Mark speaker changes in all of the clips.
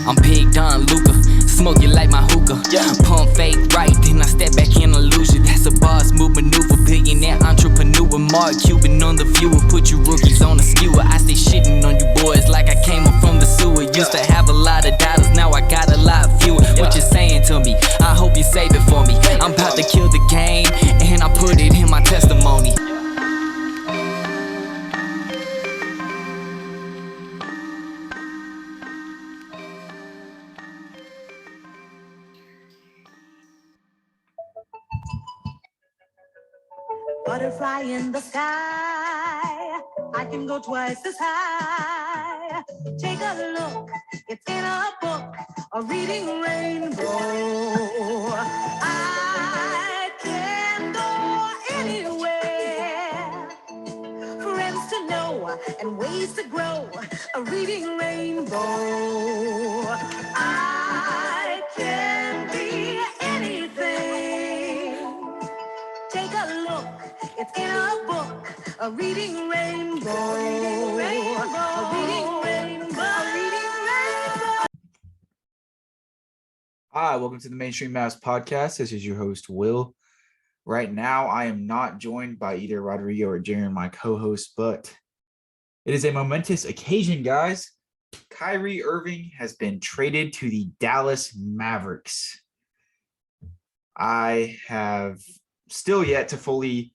Speaker 1: I'm Big Don Luca, smoke you like my hookah. Pump fake right, then I step back in illusion. That's a boss move maneuver, billionaire entrepreneur. Mark Cuban on the viewer, put you rookies on a skewer. I stay shitting on you boys like I came up from the sewer. Used to have a lot of dollars, now I got a lot fewer. What you saying to me? I hope you save it for me. I'm about to kill the game, and I put it in my testimony.
Speaker 2: Butterfly in the sky, I can go twice as high. Take a look, it's in a book, a reading rainbow. I can go anywhere, friends to know and ways to grow, a reading rainbow. I can be anything. Take a look, it's in a book, a reading rainbow. A reading rainbow. A reading rainbow.
Speaker 3: Hi, welcome to the Mainstream Mavs podcast. This is your host, Will. Right now, I am not joined by either Rodrigo or Jaron, my co-host, but it is a momentous occasion, guys. Kyrie Irving has been traded to the Dallas Mavericks. I have still yet to fully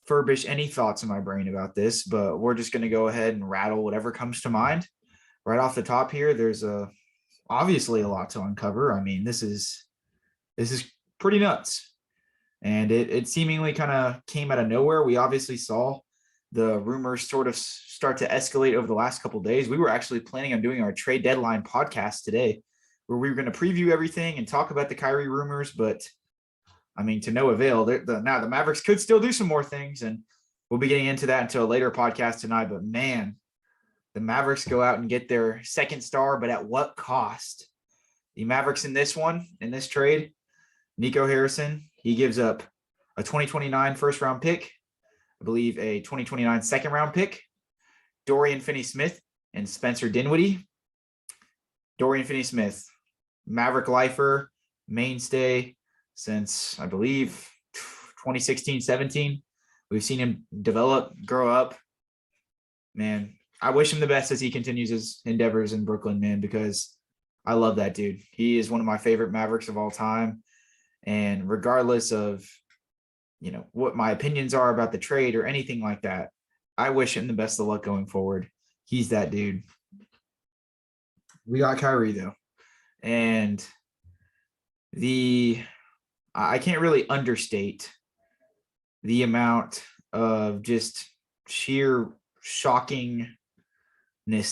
Speaker 3: furbish any thoughts in my brain about this, but we're just going to go ahead and rattle whatever comes to mind. Right off the top here, there's obviously a lot to uncover. I mean, this is pretty nuts. And it seemingly kind of came out of nowhere. We obviously saw the rumors sort of start to escalate over the last couple of days. We were actually planning on doing our trade deadline podcast today, where we were going to preview everything and talk about the Kyrie rumors, but I mean, to no avail. Now the Mavericks could still do some more things, and we'll be getting into that into a later podcast tonight. But man, the Mavericks go out and get their second star, but at what cost? The Mavericks in this trade, Nico Harrison, he gives up a 2029 first-round pick, I believe a 2029 second-round pick, Dorian Finney-Smith, and Spencer Dinwiddie. Dorian Finney-Smith, Maverick lifer, mainstay since, I believe, 2016-17. We've seen him develop, grow up. Man, I wish him the best as he continues his endeavors in Brooklyn, man, because I love that dude. He is one of my favorite Mavericks of all time. And regardless of, what my opinions are about the trade or anything like that, I wish him the best of luck going forward. He's that dude. We got Kyrie, though. And I can't really understate the amount of just sheer shockingness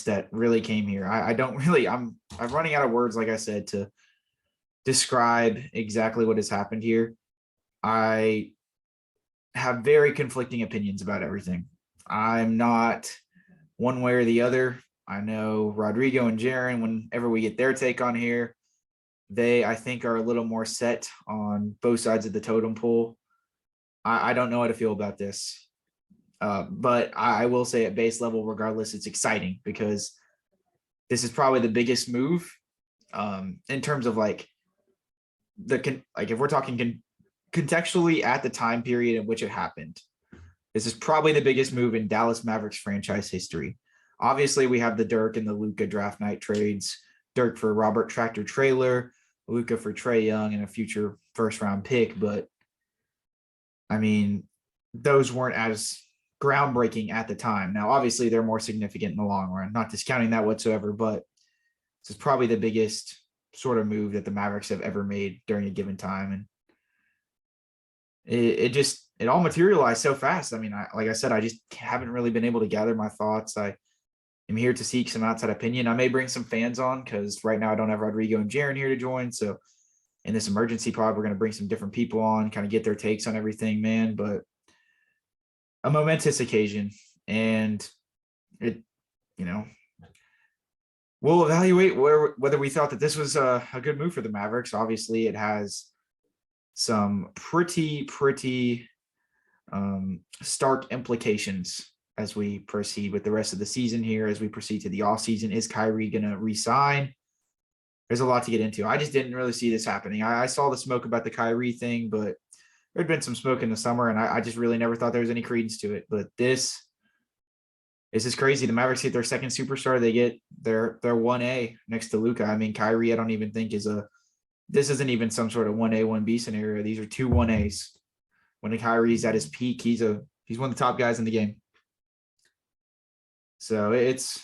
Speaker 3: that really came here. I'm running out of words, like I said, to describe exactly what has happened here. I have very conflicting opinions about everything. I'm not one way or the other. I know Rodrigo and Jaron, whenever we get their take on here, they, I think, are a little more set on both sides of the totem pole. I don't know how to feel about this. But I will say at base level, regardless, it's exciting because this is probably the biggest move in terms of if we're talking contextually at the time period in which it happened. This is probably the biggest move in Dallas Mavericks franchise history. Obviously, we have the Dirk and the Luka draft night trades. Dirk for Robert Tractor Trailer, Luka for Trae Young and a future first-round pick. But, I mean, those weren't as groundbreaking at the time. Now, obviously, they're more significant in the long run. Not discounting that whatsoever, but this is probably the biggest sort of move that the Mavericks have ever made during a given time. And it all materialized so fast. I mean, like I said, I just haven't really been able to gather my thoughts. I am here to seek some outside opinion. I may bring some fans on because right now I don't have Rodrigo and Jaron here to join. So in this emergency pod, we're going to bring some different people on, kind of get their takes on everything, man. But a momentous occasion. And we'll evaluate whether we thought that this was a good move for the Mavericks. Obviously, it has some pretty stark implications as we proceed with the rest of the season here, as we proceed to the offseason. Is Kyrie going to re-sign? there's a lot to get into. I just didn't really see this happening. I saw the smoke about the Kyrie thing, but there'd been some smoke in the summer, and I just really never thought there was any credence to it. But this is crazy. The Mavericks get their second superstar. They get their 1A next to Luka. I mean, Kyrie, I don't even think this isn't even some sort of 1A, 1B scenario. These are two 1As. When Kyrie's at his peak, he's one of the top guys in the game. So it's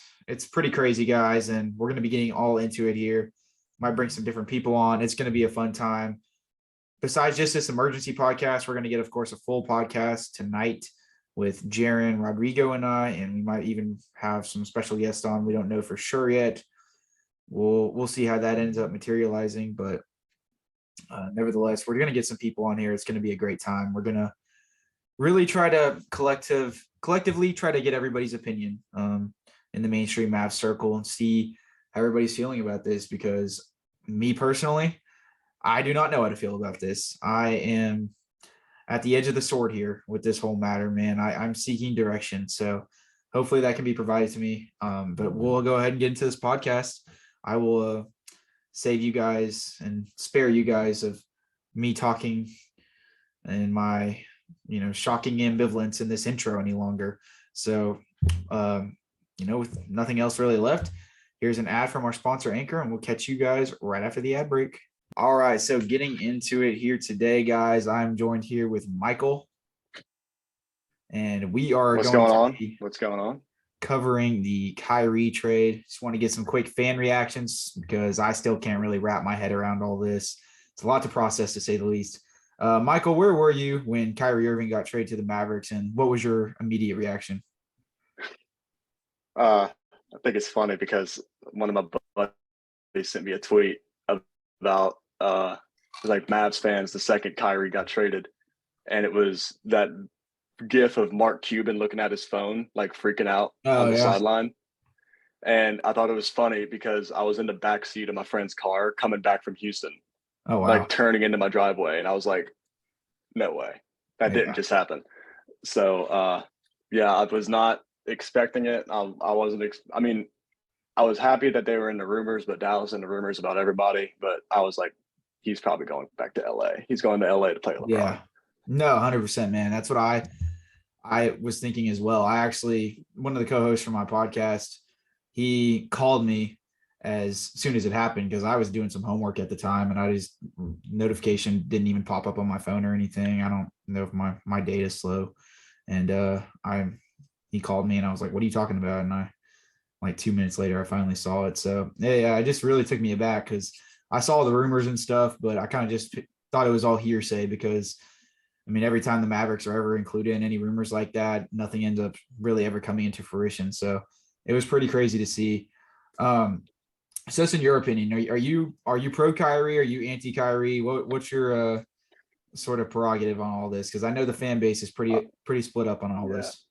Speaker 3: pretty crazy, guys, and we're going to be getting all into it here. Might bring some different people on. It's going to be a fun time. Besides just this emergency podcast, we're going to get, of course, a full podcast tonight with Jaron, Rodrigo, and I, and we might even have some special guests on. We don't know for sure yet. We'll see how that ends up materializing, but nevertheless, we're going to get some people on here. It's going to be a great time. We're going to really try to collectively try to get everybody's opinion in the mainstream Mavs circle and see how everybody's feeling about this, because me personally, I do not know how to feel about this. I am at the edge of the sword here with this whole matter, man. I'm seeking direction. So hopefully that can be provided to me. But we'll go ahead and get into this podcast. I will save you guys and spare you guys of me talking and my, shocking ambivalence in this intro any longer. So, with nothing else really left, here's an ad from our sponsor, Anchor, and we'll catch you guys right after the ad break. All right, so getting into it here today, guys, I'm joined here with Michael, and we are
Speaker 4: What's going on?
Speaker 3: Covering the Kyrie trade. Just want to get some quick fan reactions because I still can't really wrap my head around all this. It's a lot to process, to say the least. Michael, where were you when Kyrie Irving got traded to the Mavericks, and what was your immediate reaction?
Speaker 4: I think it's funny because one of my buddies sent me a tweet about like Mavs fans the second Kyrie got traded, and it was that gif of Mark Cuban looking at his phone, like freaking out on the sideline. And I thought it was funny because I was in the back seat of my friend's car coming back from Houston.
Speaker 3: Oh, wow.
Speaker 4: Like turning into my driveway. And I was like, no way. That didn't just happen. So, I was not expecting it. I wasn't, I was happy that they were in the rumors, but Dallas in the rumors about everybody. But I was like, he's probably going back to LA. He's going to LA to play LeBron.
Speaker 3: Yeah. No, 100%, man. That's what I was thinking as well. I actually, one of the co-hosts for my podcast, he called me as soon as it happened because I was doing some homework at the time, and notification didn't even pop up on my phone or anything. I don't know if my data is slow. And he called me and I was like, what are you talking about? And like 2 minutes later, I finally saw it. So yeah, it just really took me aback because I saw the rumors and stuff, but I kind of just thought it was all hearsay because every time the Mavericks are ever included in any rumors like that, nothing ends up really ever coming into fruition. So it was pretty crazy to see. So in your opinion, are you pro Kyrie? Are you anti Kyrie? What's your sort of prerogative on all this? Because I know the fan base is pretty split up on all this.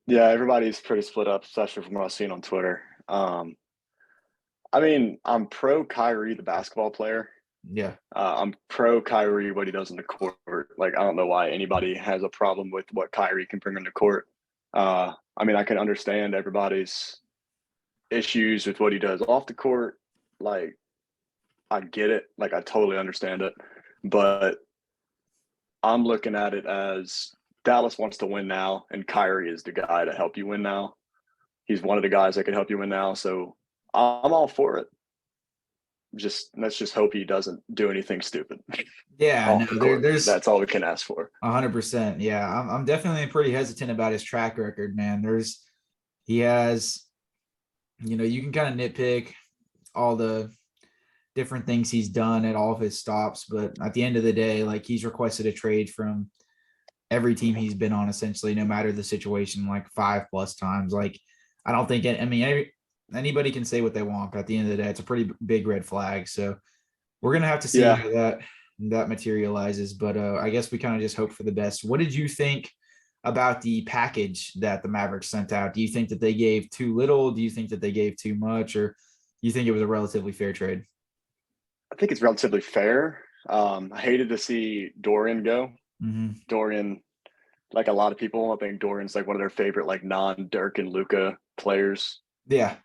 Speaker 4: Everybody's pretty split up, especially from what I've seen on Twitter. I'm pro Kyrie, the basketball player.
Speaker 3: Yeah.
Speaker 4: I'm pro Kyrie, what he does in the court. Like, I don't know why anybody has a problem with what Kyrie can bring on the court. I can understand everybody's issues with what he does off the court. Like, I get it. Like, I totally understand it. But I'm looking at it as Dallas wants to win now, and Kyrie is the guy to help you win now. He's one of the guys that can help you win now. So I'm all for it. Let's just hope he doesn't do anything stupid.
Speaker 3: Yeah,
Speaker 4: that's all we can ask for.
Speaker 3: 100%. Yeah, I'm definitely pretty hesitant about his track record, man. He has, you can kind of nitpick all the different things he's done at all of his stops, but at the end of the day, like, he's requested a trade from every team he's been on, essentially, no matter the situation, like 5+ times. Like, I don't think anybody can say what they want, but at the end of the day, it's a pretty big red flag. So we're going to have to see how that materializes. But I guess we kind of just hope for the best. What did you think about the package that the Mavericks sent out? Do you think that they gave too little? Do you think that they gave too much? Or do you think it was a relatively fair trade?
Speaker 4: I think it's relatively fair. I hated to see Dorian go.
Speaker 3: Mm-hmm.
Speaker 4: Dorian, like a lot of people, I think Dorian's like one of their favorite, like, non-Dirk and Luka players.
Speaker 3: Yeah.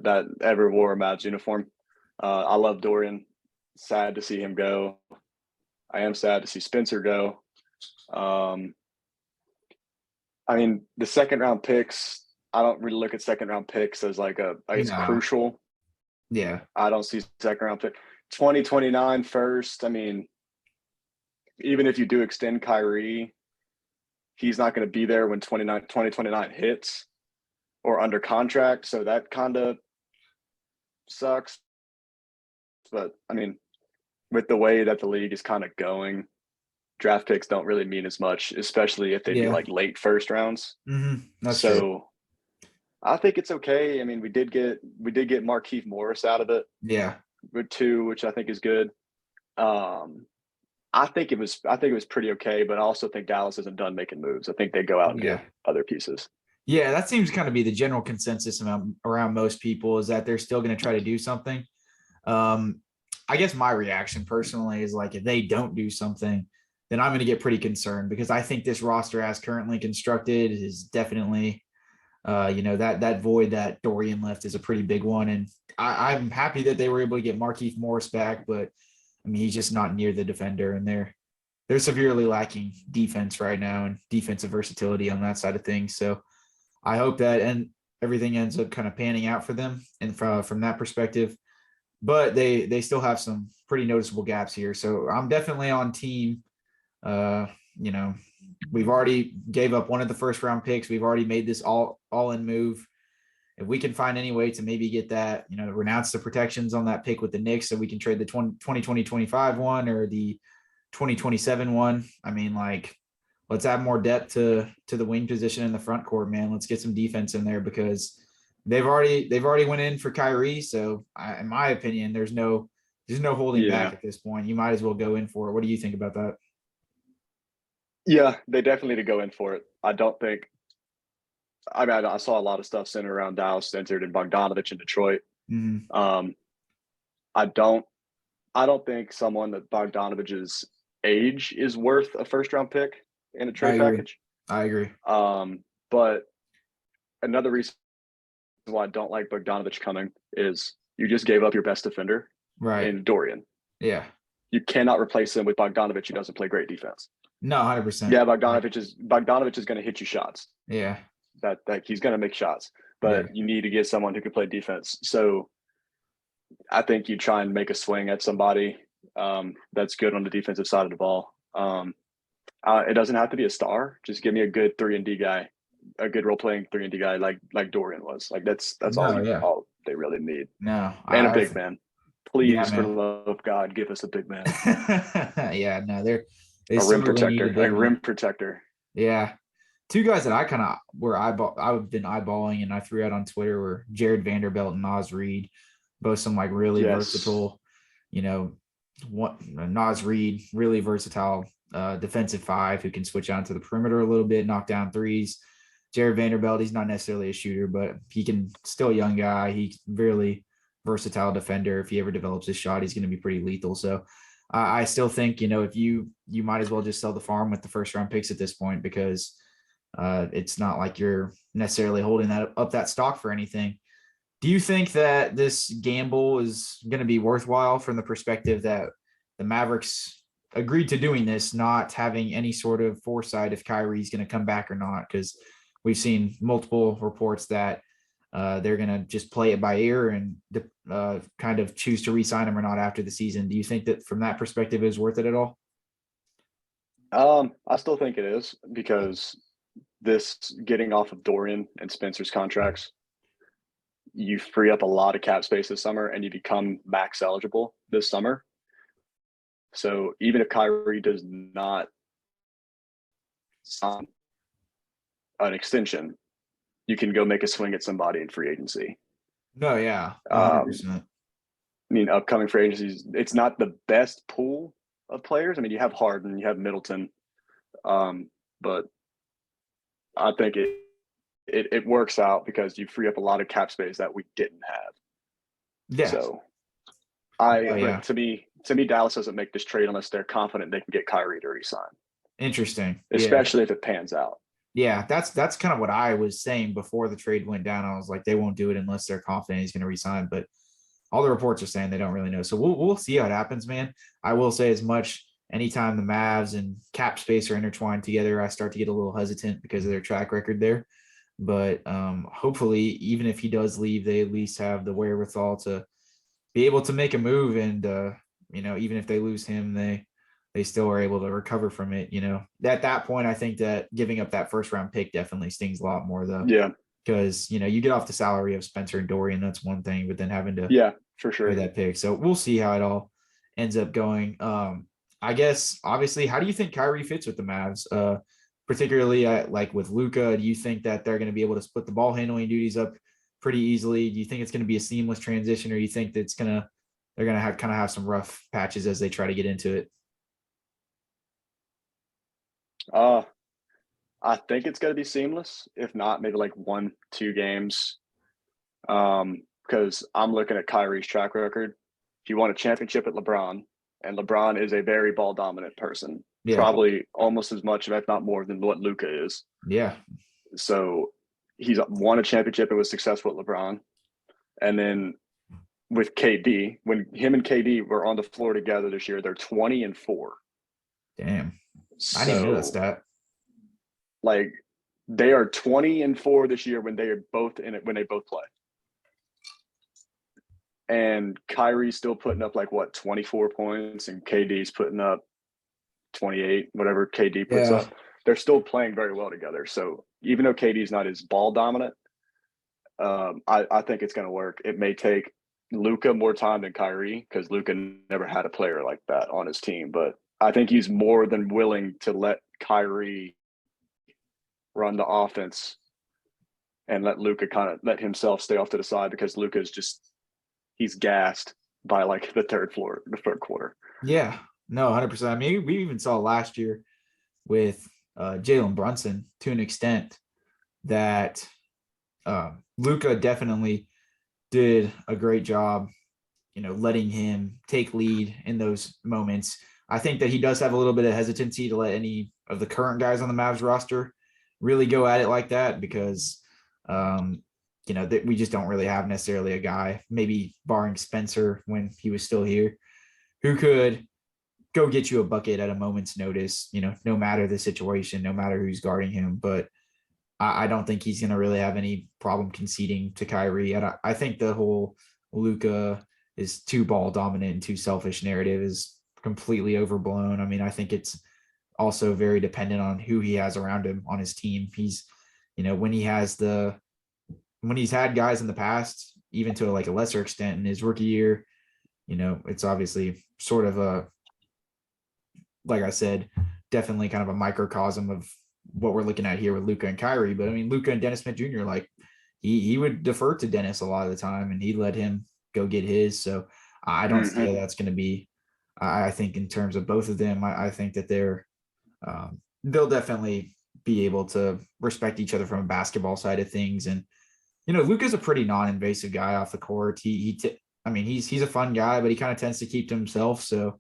Speaker 4: That ever wore a Mavs uniform. I love Dorian. Sad to see him go. I am sad to see Spencer go. I mean, the second round picks, I don't really look at second round picks as like it's
Speaker 3: No.
Speaker 4: crucial.
Speaker 3: Yeah.
Speaker 4: I don't see second round pick. 2029 first. I mean, even if you do extend Kyrie, he's not going to be there when 2029 hits or under contract. So that kind of sucks. But I mean, with the way that the league is kind of going, draft picks don't really mean as much, especially if they be like late first rounds.
Speaker 3: That's
Speaker 4: so
Speaker 3: true.
Speaker 4: I think it's okay. I mean, we did get Markieff Morris out of it.
Speaker 3: Yeah.
Speaker 4: With 2, which I think is good. I think it was pretty okay, but I also think Dallas isn't done making moves. I think they go out and get other pieces.
Speaker 3: Yeah, that seems kind of be the general consensus around most people, is that they're still going to try to do something. I guess my reaction personally is like, if they don't do something, then I'm going to get pretty concerned, because I think this roster as currently constructed is definitely, that void that Dorian left is a pretty big one. And I'm happy that they were able to get Markieff Morris back, but I mean, he's just not near the defender, and they're severely lacking defense right now and defensive versatility on that side of things. So I hope that and everything ends up kind of panning out for them and from that perspective. But they still have some pretty noticeable gaps here. So I'm definitely on team. We've already gave up one of the first round picks. We've already made this all in move. If we can find any way to maybe get that, renounce the protections on that pick with the Knicks, so we can trade the 2020-25 one or the 2027 one. I mean, like, let's add more depth to the wing position in the front court, man. Let's get some defense in there, because they've already went in for Kyrie. So in my opinion, there's no holding back at this point. You might as well go in for it. What do you think about that?
Speaker 4: Yeah, they definitely need to go in for it. I saw a lot of stuff centered around Dallas centered and Bogdanovich in Detroit.
Speaker 3: Mm-hmm.
Speaker 4: I don't think someone that Bogdanovich's age is worth a first round pick in a trade package.
Speaker 3: I agree.
Speaker 4: But another reason why I don't like Bogdanovich coming is you just gave up your best defender in Dorian.
Speaker 3: Yeah.
Speaker 4: You cannot replace him with Bogdanovich, who doesn't play great defense.
Speaker 3: No, 100%.
Speaker 4: Yeah, Bogdanovich is going to hit you shots.
Speaker 3: Yeah.
Speaker 4: That he's going to make shots, but you need to get someone who can play defense. So I think you try and make a swing at somebody that's good on the defensive side of the ball. It doesn't have to be a star. Just give me a good 3-and-D guy, a good role playing 3-and-D guy like Dorian was. Like that's all they really need.
Speaker 3: No,
Speaker 4: and a big man. Please, for the love of God, give us a big man.
Speaker 3: They're
Speaker 4: a rim protector.
Speaker 3: Yeah. 2 guys that I've been eyeballing and I threw out on Twitter were Jared Vanderbilt and Naz Reid, both some like really versatile, Naz Reid, really versatile defensive 5 who can switch onto the perimeter a little bit, knock down threes. Jared Vanderbilt, he's not necessarily a shooter, but he can still a young guy. He's really versatile defender. If he ever develops his shot, he's going to be pretty lethal. So I still think, if you might as well just sell the farm with the first round picks at this point, because it's not like you're necessarily holding that stock for anything. Do you think that this gamble is going to be worthwhile from the perspective that the Mavericks agreed to doing this, not having any sort of foresight if Kyrie's going to come back or not? Because we've seen multiple reports that they're going to just play it by ear and kind of choose to re-sign him or not after the season. Do you think that from that perspective is worth it at all?
Speaker 4: I still think it is, because this getting off of Dorian and Spencer's contracts, you free up a lot of cap space this summer and you become max eligible this summer. So even if Kyrie does not sign an extension, you can go make a swing at somebody in free agency.
Speaker 3: No, yeah. 100%.
Speaker 4: Upcoming free agencies, it's not the best pool of players. I mean, you have Harden, you have Middleton, but I think it works out because you free up a lot of cap space that we didn't have.
Speaker 3: Yeah.
Speaker 4: So to me, Dallas doesn't make this trade unless they're confident they can get Kyrie to resign.
Speaker 3: Interesting.
Speaker 4: Especially if it pans out.
Speaker 3: Yeah, that's kind of what I was saying before the trade went down. I was like, they won't do it unless they're confident he's going to resign. But all the reports are saying they don't really know. So we'll see how it happens, man. I will say as much. Anytime the Mavs and cap space are intertwined together, I start to get a little hesitant because of their track record there. But hopefully, even if he does leave, they at least have the wherewithal to be able to make a move. And even if they lose him, they still are able to recover from it. At that point, I think that giving up that first round pick definitely stings a lot more, though.
Speaker 4: Yeah.
Speaker 3: Because you get off the salary of Spencer and Dorian, that's one thing, but then having to
Speaker 4: for sure
Speaker 3: that pick. So we'll see how it all ends up going. I guess obviously, how do you think Kyrie fits with the Mavs? Particularly like with Luka, do you think that they're going to be able to split the ball handling duties up pretty easily? Do you think it's going to be a seamless transition, or you think that they're going to have some rough patches as they try to get into it?
Speaker 4: I think it's going to be seamless. If not, maybe like 1-2 games. Because I'm looking at Kyrie's track record. He won a championship at LeBron, and LeBron is a very ball dominant person.
Speaker 3: Yeah.
Speaker 4: Probably almost as much, if not more, than what Luka is.
Speaker 3: Yeah.
Speaker 4: So he's won a championship and was successful at LeBron. And then with KD, when him and KD were on the floor together this year, they're 20-4.
Speaker 3: Damn. I didn't even know that stat.
Speaker 4: Like, they are 20-4 this year when they are both in it, when they both play. And Kyrie's still putting up 24 points, and KD's putting up 28, whatever KD puts up. They're still playing very well together. So even though KD's not as ball dominant, I think it's going to work. It may take Luka more time than Kyrie, because Luka never had a player like that on his team. But I think he's more than willing to let Kyrie run the offense and let Luka let himself stay off to the side, because Luka is he's gassed by the third quarter.
Speaker 3: Yeah, no, 100%. I mean, we even saw last year with Jalen Brunson to an extent that Luka definitely did a great job, letting him take lead in those moments. I think that he does have a little bit of hesitancy to let any of the current guys on the Mavs roster really go at it like that, because that we just don't really have necessarily a guy, maybe barring Spencer when he was still here, who could go get you a bucket at a moment's notice, no matter the situation, no matter who's guarding him. But I don't think he's going to really have any problem conceding to Kyrie. And I think the whole Luka is too ball dominant and too selfish narrative is completely overblown. I mean, I think it's also very dependent on who he has around him on his team. He's, when he's had guys in the past, even to a lesser extent in his rookie year, it's obviously sort of like I said, definitely kind of a microcosm of what we're looking at here with Luka and Kyrie. But I mean, Luka and Dennis Smith Jr., he would defer to Dennis a lot of the time, and he'd let him go get his. So I don't see how that's going to be. I think in terms of both of them, I think that they'll definitely be able to respect each other from a basketball side of things. And, Luka's a pretty non-invasive guy off the court. He's a fun guy, but he kind of tends to keep to himself. So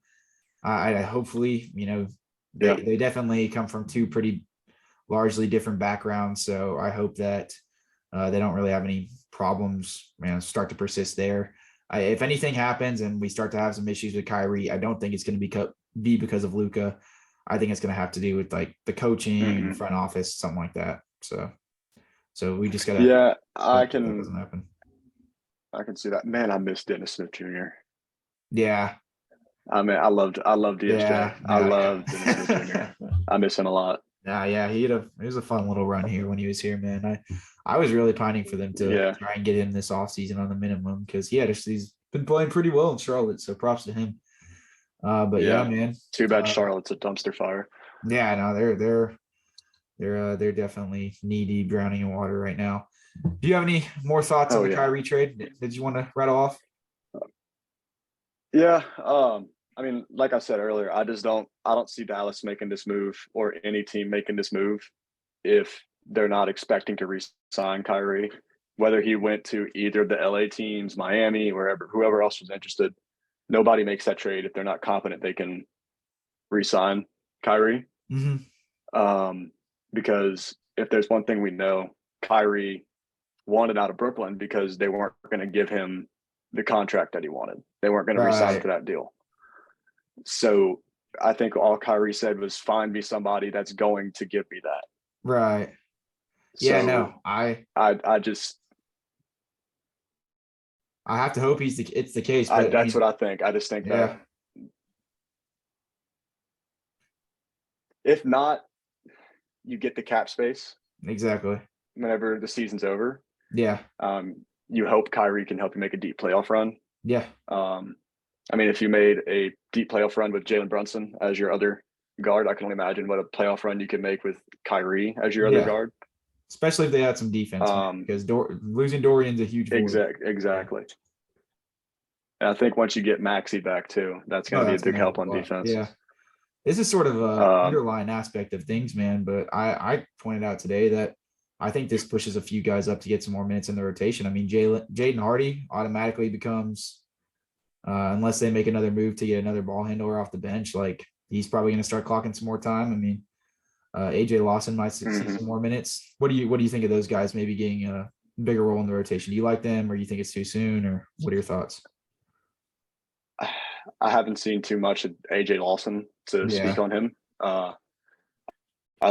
Speaker 3: I hopefully, they definitely come from two pretty largely different backgrounds. So I hope that they don't really have any problems, start to persist there. If anything happens and we start to have some issues with Kyrie, I don't think it's going to be because of Luka. I think it's going to have to do with the coaching and front office, something like that. So we just got to.
Speaker 4: Yeah, I
Speaker 3: can
Speaker 4: see that. Man, I miss Dennis Smith Jr.
Speaker 3: Yeah.
Speaker 4: I mean, I loved DSJ.
Speaker 3: Yeah,
Speaker 4: I loved Dennis Smith Jr. I miss him a lot.
Speaker 3: Yeah, it was a fun little run here when he was here, man. I was really pining for them to try and get him this offseason on the minimum, because he's been playing pretty well in Charlotte, so props to him. But yeah, man.
Speaker 4: Too bad Charlotte's a dumpster fire.
Speaker 3: Yeah, no, they're definitely knee-deep, drowning in water right now. Do you have any more thoughts on the Kyrie trade? Did you want to rattle off?
Speaker 4: Yeah, I mean, like I said earlier, I don't see Dallas making this move, or any team making this move, if they're not expecting to re-sign Kyrie. Whether he went to either the LA teams, Miami, whoever else was interested, nobody makes that trade if they're not confident they can re-sign Kyrie. Because if there's one thing we know, Kyrie wanted out of Brooklyn because they weren't going to give him the contract that he wanted. They weren't going to re-sign
Speaker 3: Right.
Speaker 4: to that deal. So I think all Kyrie said was, find me somebody that's going to give me that.
Speaker 3: Right. Yeah,
Speaker 4: So
Speaker 3: no,
Speaker 4: I
Speaker 3: have to hope it's the case, but
Speaker 4: that's what I think. I just think
Speaker 3: yeah,
Speaker 4: that if not, you get the cap space
Speaker 3: exactly.
Speaker 4: whenever the season's over.
Speaker 3: Yeah.
Speaker 4: You hope Kyrie can help you make a deep playoff run.
Speaker 3: Yeah.
Speaker 4: I mean, if you made a deep playoff run with Jalen Brunson as your other guard, I can only imagine what a playoff run you could make with Kyrie as your other
Speaker 3: Yeah.
Speaker 4: guard.
Speaker 3: Especially if they had some defense, because losing Dorian's a huge void.
Speaker 4: Exactly. And I think once you get Maxey back too, that's going to be a big help on defense.
Speaker 3: Yeah. This is sort of a underlying aspect of things, man. But I pointed out today that I think this pushes a few guys up to get some more minutes in the rotation. I mean, Jaden Hardy automatically becomes, unless they make another move to get another ball handler off the bench, like he's probably going to start clocking some more time. I mean, AJ Lawson might see some more minutes. What do you think of those guys maybe getting a bigger role in the rotation? Do you like them, or you think it's too soon, or what are your thoughts?
Speaker 4: I haven't seen too much of AJ Lawson to speak on him. I've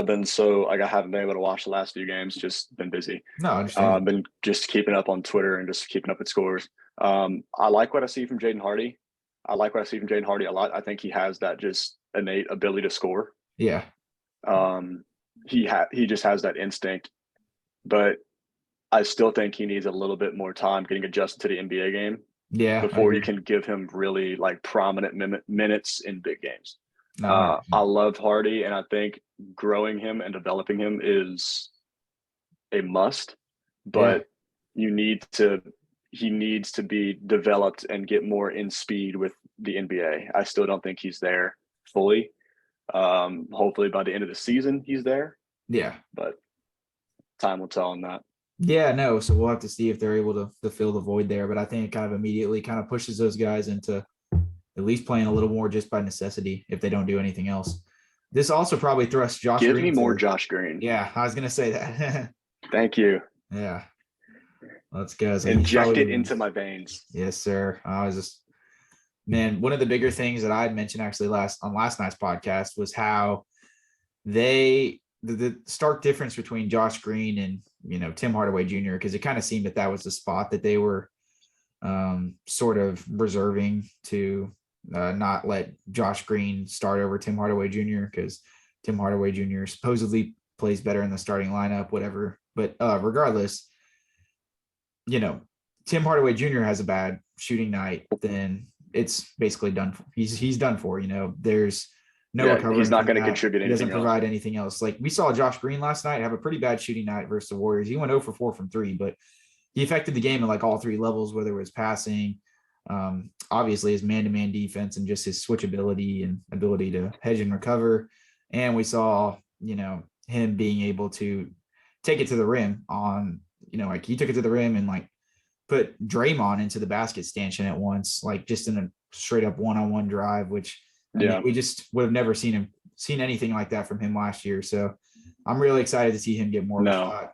Speaker 4: been I haven't been able to watch the last few games, just been busy.
Speaker 3: No, I understand.
Speaker 4: I've been just keeping up on Twitter and just keeping up with scores. I like what I see from Jaden Hardy. a lot. I think he has that just innate ability to score.
Speaker 3: Yeah.
Speaker 4: He just has that instinct, but I still think he needs a little bit more time getting adjusted to the NBA game.
Speaker 3: Yeah.
Speaker 4: Before you can give him really like prominent minutes in big games.
Speaker 3: No,
Speaker 4: I love Hardy, and I think growing him and developing him is a must, but he needs to be developed and get more in speed with the NBA. I still don't think he's there fully. Hopefully by the end of the season he's there.
Speaker 3: Yeah.
Speaker 4: But time will tell on that.
Speaker 3: Yeah, no. So we'll have to see if they're able to fill the void there. But I think it kind of immediately kind of pushes those guys into at least playing a little more just by necessity if they don't do anything else. This also probably thrusts Josh Green.
Speaker 4: Give me more Josh Green.
Speaker 3: Yeah, I was going to say that.
Speaker 4: Thank you.
Speaker 3: Yeah. Let's go. So
Speaker 4: inject it into my veins.
Speaker 3: Yes, sir. I was just, man, one of the bigger things that I had mentioned actually last night's podcast was how the stark difference between Josh Green and, Tim Hardaway Jr., because it kind of seemed that was the spot that they were sort of reserving to not let Josh Green start over Tim Hardaway Jr., because Tim Hardaway Jr. supposedly plays better in the starting lineup, whatever. But regardless, Tim Hardaway Jr. has a bad shooting night, then it's basically done for. He's done for. There's no recovery.
Speaker 4: He's not going to contribute anything.
Speaker 3: He doesn't provide anything else. Like we saw Josh Green last night have a pretty bad shooting night versus the Warriors. He went 0 for 4 from 3, but he affected the game at like all three levels, whether it was passing, obviously his man-to-man defense, and just his switchability and ability to hedge and recover. And we saw, him being able to take it to the rim on, like he took it to the rim and like put Draymond into the basket stanchion at once, like just in a straight up one-on-one drive, which we just would have never seen anything like that from him last year. So I'm really excited to see him get more of a shot.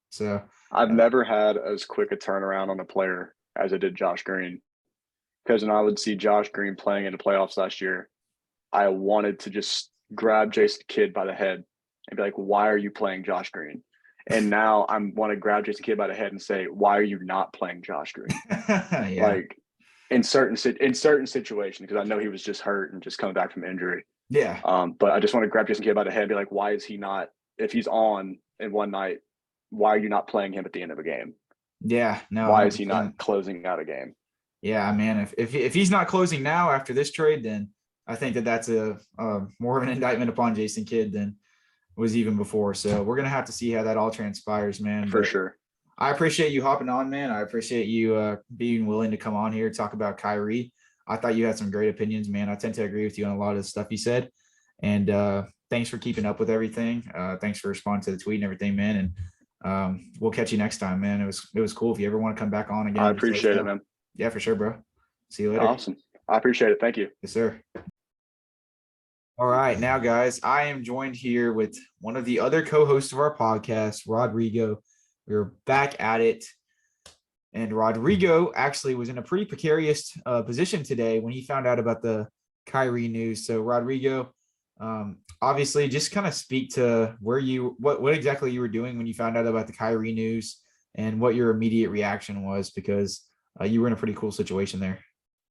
Speaker 3: So
Speaker 4: I've never had as quick a turnaround on a player as I did Josh Green, because when I would see Josh Green playing in the playoffs last year, I wanted to just grab Jason Kidd by the head and be like, why are you playing Josh Green? And now I want to grab Jason Kidd by the head and say, why are you not playing Josh Green? Like in certain situations, because I know he was just hurt and just coming back from injury.
Speaker 3: Yeah.
Speaker 4: But I just want to grab Jason Kidd by the head and be like, why is he not, if he's on in one night, why are you not playing him at the end of a game?
Speaker 3: Yeah. No.
Speaker 4: Why is he not closing out a game?
Speaker 3: Yeah, man. If he's not closing now after this trade, then I think that's a more of an indictment upon Jason Kidd than was even before. So we're gonna have to see how that all transpires, man.
Speaker 4: For sure.
Speaker 3: I appreciate you hopping on, man. I appreciate you being willing to come on here, talk about Kyrie. I thought you had some great opinions, man. I tend to agree with you on a lot of the stuff you said. And thanks for keeping up with everything. Thanks for responding to the tweet and everything, man. And we'll catch you next time, man. It was cool. If you ever want to come back on again,
Speaker 4: I appreciate it, man.
Speaker 3: Yeah, for sure, bro. See you later.
Speaker 4: Awesome. I appreciate it. Thank you.
Speaker 3: Yes, sir. All right. Now, guys, I am joined here with one of the other co-hosts of our podcast, Rodrigo. We're back at it. And Rodrigo actually was in a pretty precarious position today when he found out about the Kyrie news. So Rodrigo, obviously, just kind of speak to what exactly you were doing when you found out about the Kyrie news and what your immediate reaction was, because you were in a pretty cool situation there.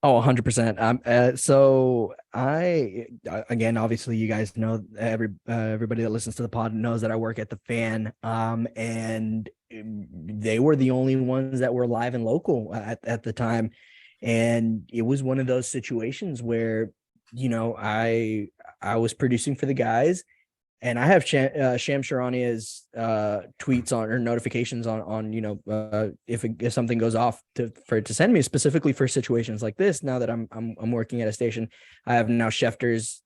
Speaker 5: Oh, 100%. So again, obviously you guys know, everybody that listens to the pod knows that I work at the Fan. And they were the only ones that were live and local at the time. And it was one of those situations where, I was producing for the guys, and I have Sham Sharania's tweets on, or notifications on if something goes off for it to send me, specifically for situations like this. Now that I'm working at a station, I have now Schefter's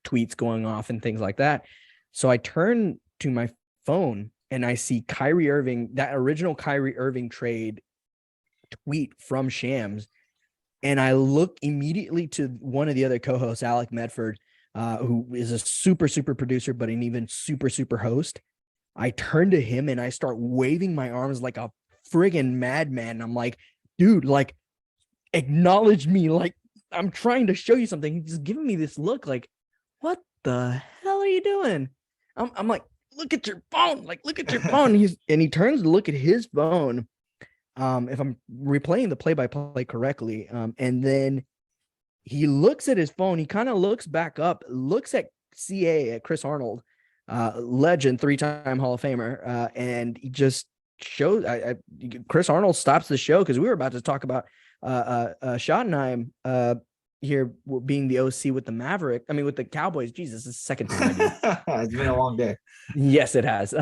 Speaker 5: tweets going off and things like that. So I turn to my phone and I see Kyrie Irving, that original Kyrie Irving trade tweet from Shams, and I look immediately to one of the other co-hosts, Alec Medford, who is a super, super producer, but an even super, super host. I turn to him and I start waving my arms like a friggin' madman. I'm like, dude, like, acknowledge me. Like, I'm trying to show you something. He's just giving me this look like, what the hell are you doing? I'm like, look at your phone. Like, look at your phone. And he turns to look at his phone. If I'm replaying the play-by-play correctly. And then he looks at his phone. He kind of looks back up, looks at at Chris Arnold, legend, 3-time Hall of Famer. And he just shows, Chris Arnold stops the show, because we were about to talk about Schottenheim here being the OC with the Cowboys. Jesus, this is the second time.
Speaker 3: It's been a long day.
Speaker 5: Yes, it has.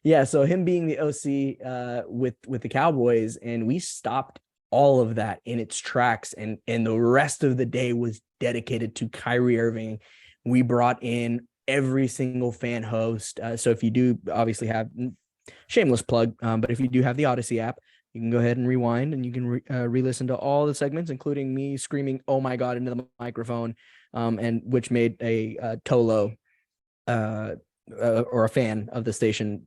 Speaker 5: Yeah, so him being the OC with the Cowboys, and we stopped all of that in its tracks, and the rest of the day was dedicated to Kyrie Irving. We brought in every single fan host. So if you do obviously have, shameless plug, but if you do have the Odyssey app, you can go ahead and rewind, and you can re-listen to all the segments, including me screaming, "Oh my God," into the microphone, and which made a Tolo or a fan of the station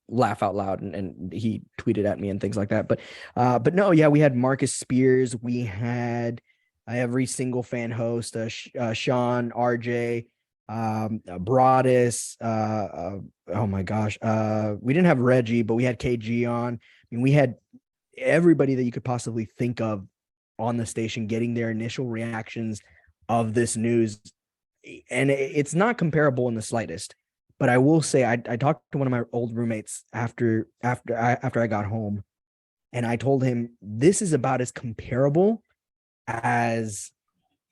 Speaker 5: laugh out loud, and he tweeted at me and things like that. But no, yeah, we had Marcus Spears, we had every single fan host, Sean, RJ, Broadus, oh my gosh, we didn't have Reggie, but we had KG on. I mean, we had everybody that you could possibly think of on the station getting their initial reactions of this news, and it's not comparable in the slightest. But I will say, I talked to one of my old roommates after I got home, and I told him this is about as comparable as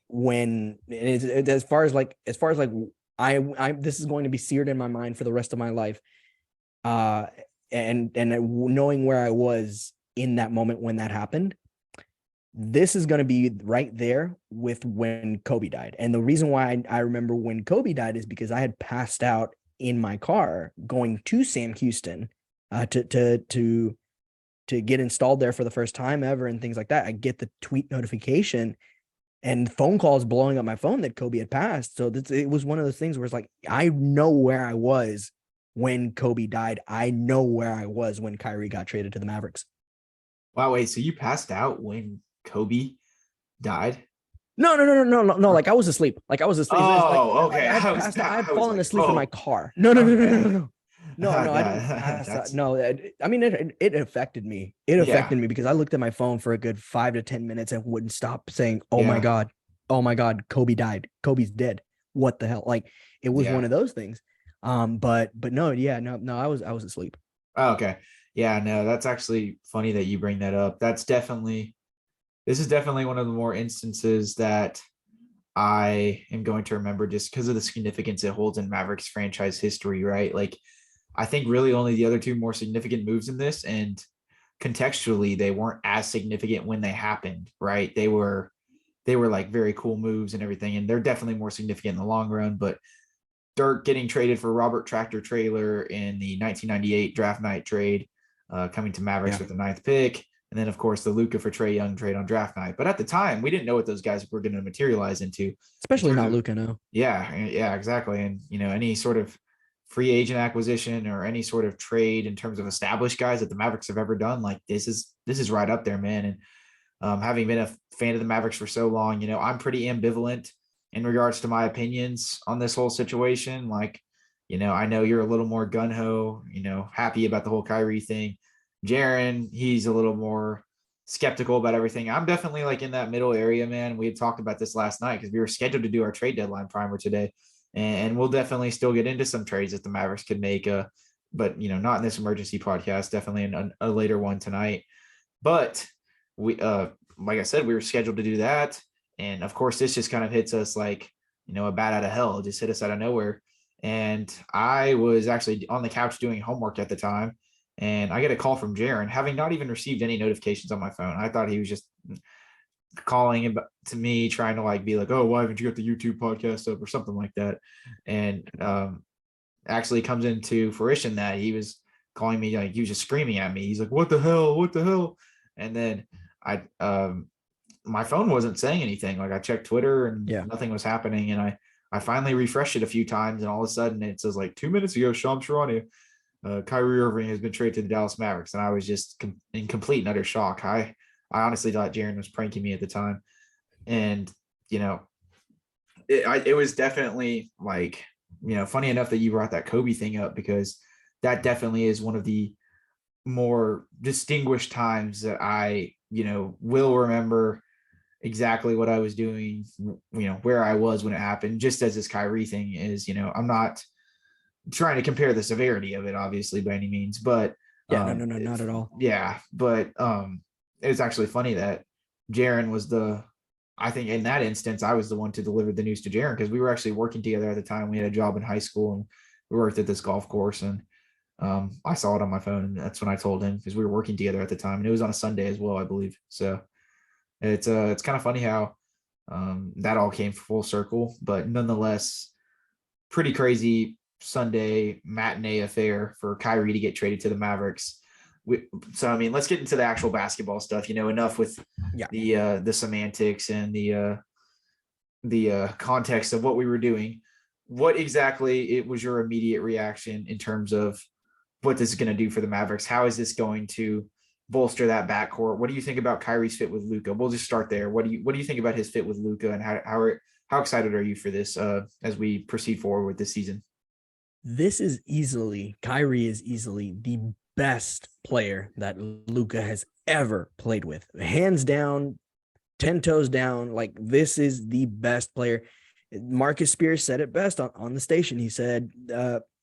Speaker 5: when as far as I this is going to be seared in my mind for the rest of my life. And knowing where I was in that moment when that happened, this is going to be right there with when Kobe died. And the reason why I remember when Kobe died is because I had passed out in my car going to Sam Houston to get installed there for the first time ever and things like that. I get the tweet notification and phone calls blowing up my phone that Kobe had passed. So it was one of those things where it's like, I know where I was when Kobe died. I know where I was when Kyrie got traded to the Mavericks.
Speaker 3: Wow, wait, so you passed out when Kobe died?
Speaker 5: No. Like I was asleep.
Speaker 3: Oh, okay.
Speaker 5: I had fallen asleep in my car. No. I didn't pass out. No, I mean, it affected me. It affected me because I looked at my phone for a good 5 to 10 minutes and wouldn't stop saying, "Oh my God, Kobe died. Kobe's dead. What the hell?" Like, it was one of those things. But no, I was asleep.
Speaker 3: Oh, okay. Yeah, no, that's actually funny that you bring that up. This is definitely one of the more instances that I am going to remember just because of the significance it holds in Mavericks franchise history, right? Like, I think really only the other two more significant moves in this, and contextually, they weren't as significant when they happened, right? They were like very cool moves and everything, and they're definitely more significant in the long run. But Dirk getting traded for Robert Tractor Trailer in the 1998 draft night trade, coming to Mavericks with the 9th pick. And then, of course, the Luka for Trae Young trade on draft night. But at the time, we didn't know what those guys were going to materialize into.
Speaker 5: Especially not Luka, no.
Speaker 3: Yeah, exactly. And, any sort of free agent acquisition or any sort of trade in terms of established guys that the Mavericks have ever done, like this is right up there, man. And having been a fan of the Mavericks for so long, I'm pretty ambivalent in regards to my opinions on this whole situation. Like, I know you're a little more gun-ho, happy about the whole Kyrie thing. Jaren, he's a little more skeptical about everything. I'm definitely like in that middle area, man. We had talked about this last night because we were scheduled to do our trade deadline primer today. And we'll definitely still get into some trades that the Mavericks could make, but not in this emergency podcast, definitely in a later one tonight. But we, like I said, we were scheduled to do that. And of course, this just kind of hits us like, a bat out of hell. It just hit us out of nowhere. And I was actually on the couch doing homework at the time. And I get a call from Jaren, having not even received any notifications on my phone. I thought he was just calling to me, trying to like be like, oh, why haven't you got the YouTube podcast up or something like that? And actually comes into fruition that he was calling me, like he was just screaming at me. He's like, what the hell? And then my phone wasn't saying anything. Like I checked Twitter and nothing was happening. And I finally refreshed it a few times, and all of a sudden it says like 2 minutes ago, Shams Charania, Kyrie Irving has been traded to the Dallas Mavericks. And I was just in complete and utter shock. I honestly thought Jaren was pranking me at the time. And, it was definitely like, funny enough that you brought that Kobe thing up, because that definitely is one of the more distinguished times that I, will remember exactly what I was doing, where I was when it happened, just as this Kyrie thing is, I'm not trying to compare the severity of it, obviously, by any means, but
Speaker 5: no, not at all.
Speaker 3: Yeah. But it was actually funny that Jaren was I think in that instance, I was the one to deliver the news to Jaren, because we were actually working together at the time. We had a job in high school and we worked at this golf course, and I saw it on my phone, and that's when I told him, because we were working together at the time, and it was on a Sunday as well, I believe. So it's kind of funny how that all came full circle, but nonetheless, pretty crazy Sunday matinee affair for Kyrie to get traded to the Mavericks. So I mean, let's get into the actual basketball stuff. Enough with the semantics and the context of what we were doing. What exactly it was your immediate reaction in terms of what this is going to do for the Mavericks? How is this going to bolster that backcourt? What do you think about Kyrie's fit with Luka? We'll just start there. What do you think about his fit with Luka, and how excited are you for this as we proceed forward with this season?
Speaker 5: Kyrie is easily the best player that Luka has ever played with. Hands down, 10 toes down. Like, this is the best player. Marcus Spears said it best on the station. He said,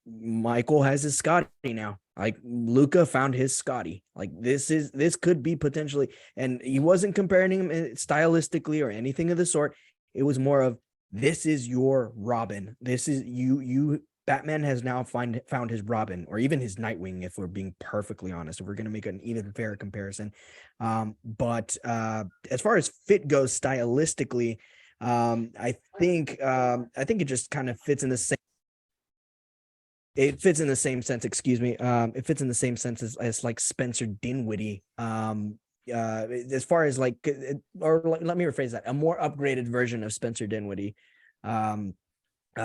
Speaker 5: Michael has his Scotty now. Like, Luka found his Scotty. Like, this could be potentially, and he wasn't comparing him stylistically or anything of the sort. It was more of, this is your Robin. This is you. Batman has now found his Robin, or even his Nightwing, if we're being perfectly honest, if we're going to make an even fair comparison. But as far as fit goes stylistically, I think it just kind of fits in the same. It fits in the same sense. Excuse me. It fits in the same sense as like Spencer Dinwiddie. As far as like, let me rephrase that: a more upgraded version of Spencer Dinwiddie.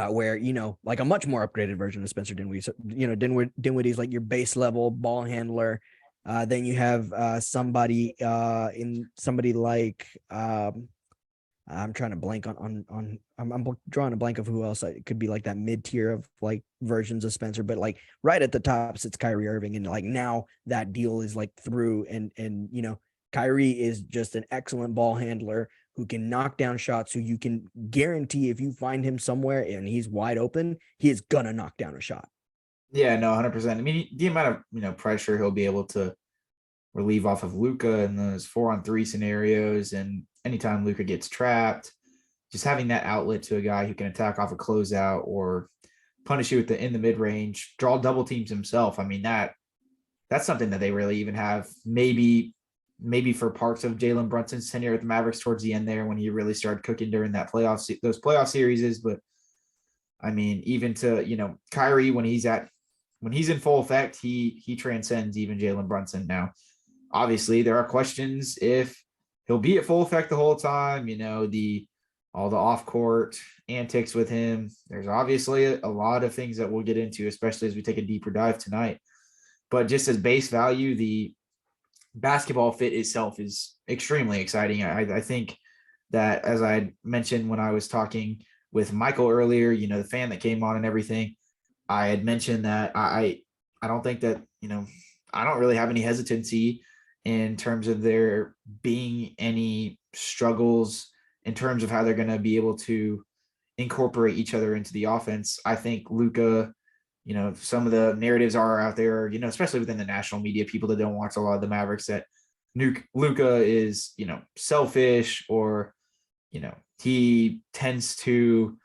Speaker 5: Where, like a much more upgraded version of Spencer Dinwiddie. So, Dinwiddie's like your base level ball handler. Then you have somebody like I'm trying to blank on I'm drawing a blank of who else. It could be like that mid tier of like versions of Spencer, but like right at the top sits Kyrie Irving, and like now that deal is like through, and Kyrie is just an excellent ball handler who can knock down shots, who you can guarantee if you find him somewhere and he's wide open, he is gonna knock down a shot.
Speaker 3: Yeah, no, 100%. I mean, the amount of pressure he'll be able to relieve off of Luka in those 4-on-3 scenarios, and anytime Luka gets trapped, just having that outlet to a guy who can attack off a closeout or punish you in the mid range, draw double teams himself. I mean, that's something that they really even have maybe for parts of Jalen Brunson's tenure at the Mavericks towards the end there, when he really started cooking during that those playoff series. But I mean, even to, Kyrie, when he's in full effect, he transcends even Jalen Brunson. Now, obviously there are questions if he'll be at full effect the whole time. The all the off-court antics with him. There's obviously a lot of things that we'll get into, especially as we take a deeper dive tonight. But just as base value, the basketball fit itself is extremely exciting. I think that, as I mentioned when I was talking with Michael earlier, the fan that came on and everything, I had mentioned that I don't think that, I don't really have any hesitancy in terms of there being any struggles in terms of how they're going to be able to incorporate each other into the offense. I think Luka, some of the narratives are out there, especially within the national media, people that don't watch a lot of the Mavericks, that Luka is, selfish, or, he tends to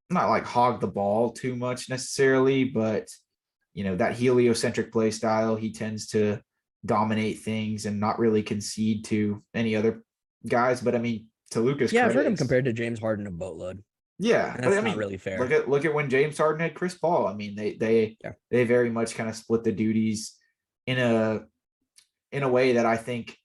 Speaker 3: not like hog the ball too much necessarily, but, that heliocentric play style, he tends to dominate things and not really concede to any other guys. But I mean, to Luka's
Speaker 5: Yeah,
Speaker 3: credit,
Speaker 5: I've heard him compared to James Harden a boatload.
Speaker 3: Yeah,
Speaker 5: And
Speaker 3: but
Speaker 5: that's
Speaker 3: I mean,
Speaker 5: not really fair.
Speaker 3: look at when James Harden had Chris Paul. I mean, they very much kind of split the duties in a way that I think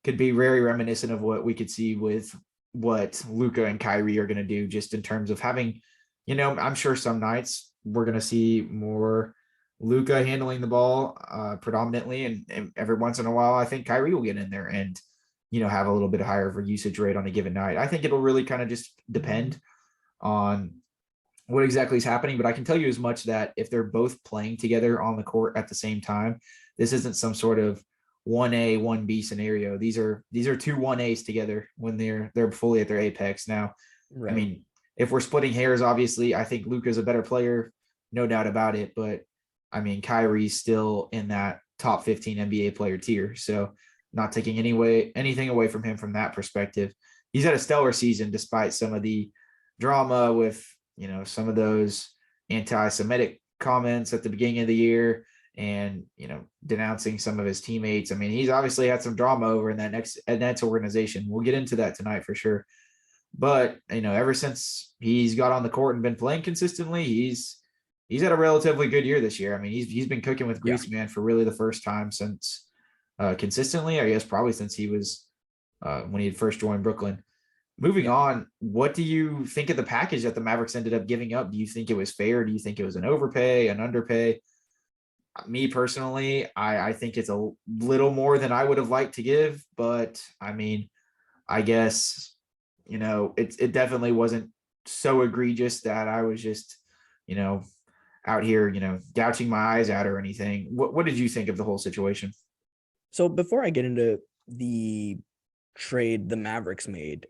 Speaker 3: could be very reminiscent of what we could see with what Luka and Kyrie are going to do, just in terms of having, I'm sure some nights we're going to see more Luka handling the ball predominantly, and every once in a while I think Kyrie will get in there and have a little bit higher of a usage rate on a given night. I think it'll really kind of just depend on what exactly is happening, but I can tell you as much that if they're both playing together on the court at the same time, this isn't some sort of 1A, 1B scenario. These are two 1As together when they're fully at their apex. Now,
Speaker 5: Right.
Speaker 3: I mean, if we're splitting hairs, obviously, I think Luka's a better player, no doubt about it. But I mean, Kyrie's still in that top 15 NBA player tier. So not taking anything away from him from that perspective. He's had a stellar season despite some of the drama with, some of those anti-Semitic comments at the beginning of the year and, denouncing some of his teammates. I mean, he's obviously had some drama over in that Nets organization. We'll get into that tonight for sure. But, ever since he's got on the court and been playing consistently, he's had a relatively good year this year. I mean, he's been cooking with grease, man, for really the first time since consistently, I guess, probably since he was when he had first joined Brooklyn. Moving on, what do you think of the package that the Mavericks ended up giving up? Do you think it was fair? Do you think it was an overpay, an underpay? Me personally, I think it's a little more than I would have liked to give, but I mean, I guess, it definitely wasn't so egregious that I was just, out here, gouging my eyes out or anything. What did you think of the whole situation?
Speaker 5: So before I get into the trade the Mavericks made,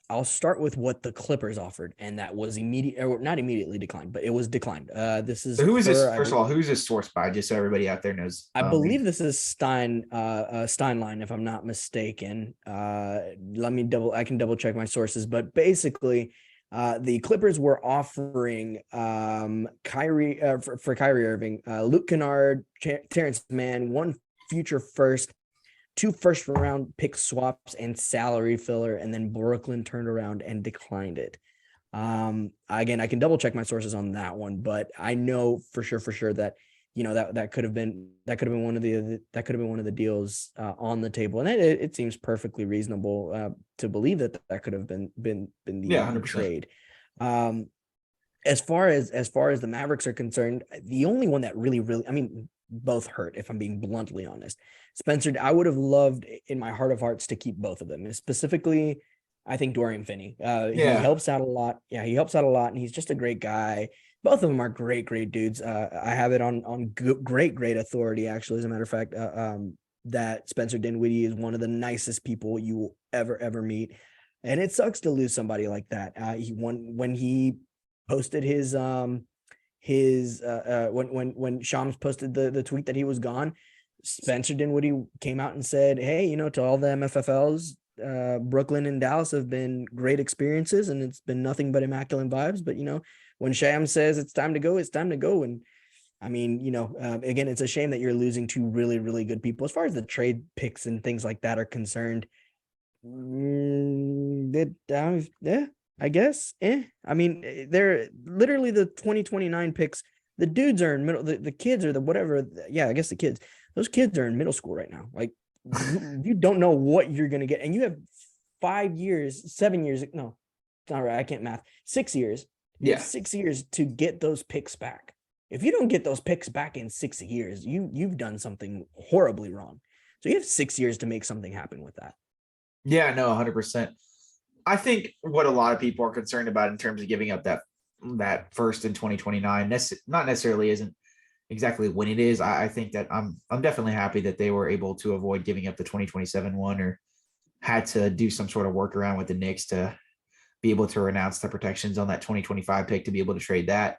Speaker 5: I'll start with what the Clippers offered, and that was not immediately declined, but it was declined. This is
Speaker 3: So who is this? First of all, who's this sourced by? Just so everybody out there knows.
Speaker 5: I believe this is Steinline, if I'm not mistaken. I can double check my sources, but basically, the Clippers were offering Kyrie for Kyrie Irving, Luke Kennard, Terrence Mann, one future first, 2 first-round pick swaps and salary filler, and then Brooklyn turned around and declined it. Again, I can double check my sources on that one, but I know for sure that that could have been one of the deals on the table, and it seems perfectly reasonable to believe that could have been the trade. As far as the Mavericks are concerned, the only one that really, I mean, both hurt, if I'm being bluntly honest. Spencer, I would have loved in my heart of hearts to keep both of them. Specifically, I think Dorian Finney. He helps out a lot. Yeah, he helps out a lot, and he's just a great guy. Both of them are great dudes. I have it on great authority, actually, as a matter of fact, that Spencer Dinwiddie is one of the nicest people you will ever meet. And it sucks to lose somebody like that. When he posted when Shams posted the tweet that he was gone, Spencer Dinwiddie came out and said, hey, to all the MFFLs, Brooklyn and Dallas have been great experiences, and it's been nothing but immaculate vibes. But, when Shams says it's time to go, it's time to go. And I mean, again, it's a shame that you're losing 2 really, really good people. As far as the trade picks and things like that are concerned, I guess. I mean, they're literally the 2029 picks. The dudes are in middle, the kids are the whatever. Yeah, I guess the kids. Those kids are in middle school right now. Like, you don't know what you're going to get. And you have 5 years, 7 years. No, all right, I can't math. 6 years. You have 6 years to get those picks back. If you don't get those picks back in 6 years, you've done something horribly wrong. So you have 6 years to make something happen with that.
Speaker 3: Yeah, no, 100%. I think what a lot of people are concerned about in terms of giving up that first in 2029, not necessarily isn't exactly when it is. I think that I'm definitely happy that they were able to avoid giving up the 2027 one, or had to do some sort of workaround with the Knicks to be able to renounce the protections on that 2025 pick to be able to trade that.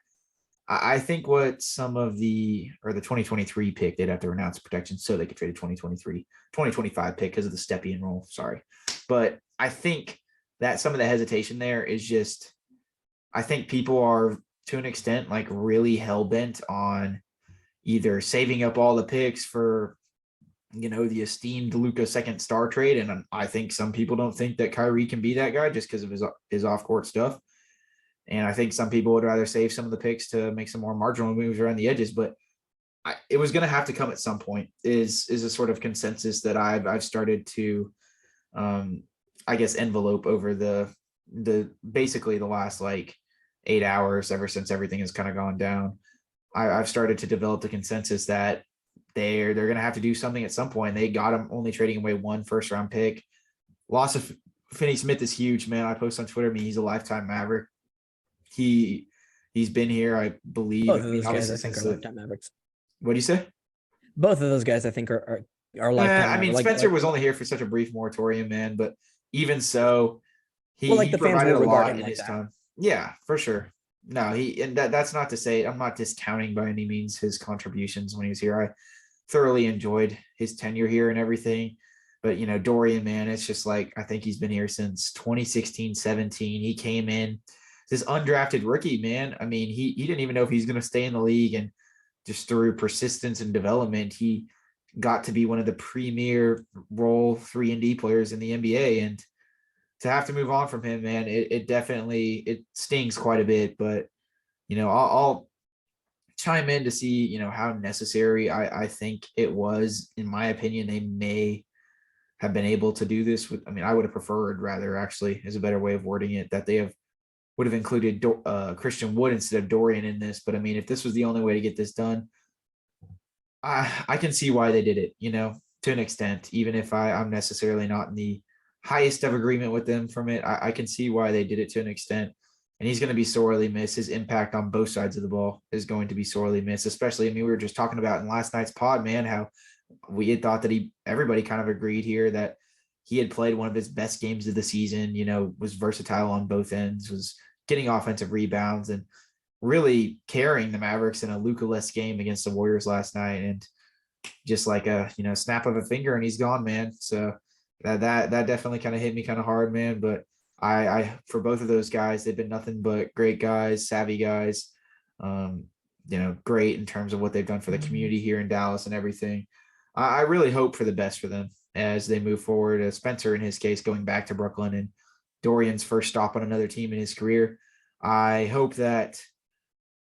Speaker 3: I think what the 2023 pick, they'd have to renounce protection so they could trade a 2025 pick because of the Stepien rule. Sorry. But I think that some of the hesitation there is just, I think people are to an extent like really hell-bent on either saving up all the picks for, the esteemed Luka second star trade. And I think some people don't think that Kyrie can be that guy just because of his off-court stuff. And I think some people would rather save some of the picks to make some more marginal moves around the edges, but it was going to have to come at some point is a sort of consensus that I've started to, envelope over the basically the last like 8 hours ever since everything has kind of gone down. I've started to develop the consensus that they're going to have to do something at some point. They got him only trading away 1 first round pick. Loss of Finney Smith is huge, man. I post on Twitter, he's a lifetime Maverick. He's been here, I believe.
Speaker 5: Both of those guys, I think, are lifetime Mavericks.
Speaker 3: What do you say?
Speaker 5: Both of those guys, I think, are lifetime.
Speaker 3: Spencer was only here for such a brief moratorium, man. But even so, he
Speaker 5: the
Speaker 3: provided
Speaker 5: fans
Speaker 3: a lot in
Speaker 5: like
Speaker 3: his
Speaker 5: that.
Speaker 3: time. Yeah, for sure. No, that's not to say I'm not discounting by any means his contributions when he was here. I thoroughly enjoyed his tenure here and everything. But, Dorian, man, it's just like, I think he's been here since 2016, 17. He came in, this undrafted rookie, man. He didn't even know if he's going to stay in the league, and just through persistence and development, he got to be one of the premier role 3-and-D players in the NBA. And to have to move on from him, man, it definitely stings quite a bit. But, I'll chime in to see, how necessary I think it was. In my opinion, they may have been able to do this with, I would have preferred, rather, actually, is a better way of wording it, that they would have included Christian Wood instead of Dorian in this. But if this was the only way to get this done, I can see why they did it, to an extent, even if I'm necessarily not in the highest of agreement with them from it. I can see why they did it to an extent, and he's going to be sorely missed. His impact on both sides of the ball is going to be sorely missed, especially, we were just talking about in last night's pod, man, how we had thought that everybody kind of agreed here that he had played one of his best games of the season, was versatile on both ends, was getting offensive rebounds, and really carrying the Mavericks in a Luka-less game against the Warriors last night. And just like a, snap of a finger and he's gone, man. So that definitely kind of hit me kind of hard, man. But I for both of those guys, they've been nothing but great guys, savvy guys, great in terms of what they've done for the community here in Dallas and everything. I really hope for the best for them as they move forward. Spencer, in his case, going back to Brooklyn, and Dorian's first stop on another team in his career. I hope that,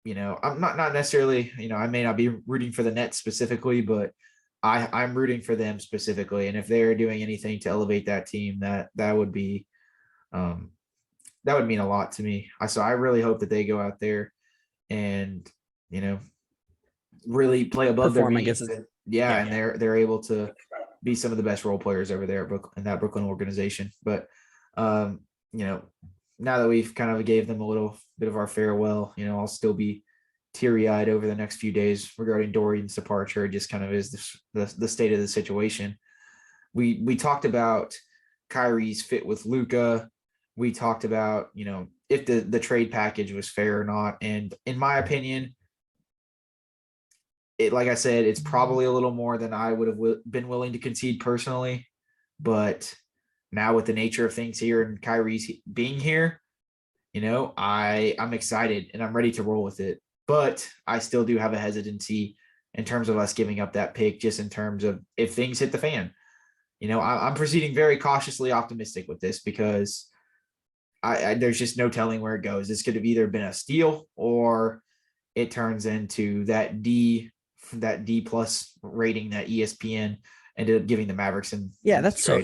Speaker 3: I'm not necessarily, I may not be rooting for the Nets specifically, but I'm rooting for them specifically. And if they're doing anything to elevate that team, that would be, that would mean a lot to me. So I really hope that they go out there and, really play above their means. And they're able to be some of the best role players over there in that Brooklyn organization. But, now that we've kind of gave them a little bit of our farewell, I'll still be teary-eyed over the next few days regarding Dorian's departure. It just kind of is the state of the situation. We talked about Kyrie's fit with Luka. We talked about, if the trade package was fair or not. And in my opinion, like I said, it's probably a little more than I would have been willing to concede personally. But now with the nature of things here and Kyrie's being here, I'm excited and I'm ready to roll with it. But I still do have a hesitancy in terms of us giving up that pick, just in terms of if things hit the fan. I'm proceeding very cautiously optimistic with this because there's just no telling where it goes. This could have either been a steal or it turns into that D plus rating that ESPN ended up giving the Mavericks in
Speaker 5: that's so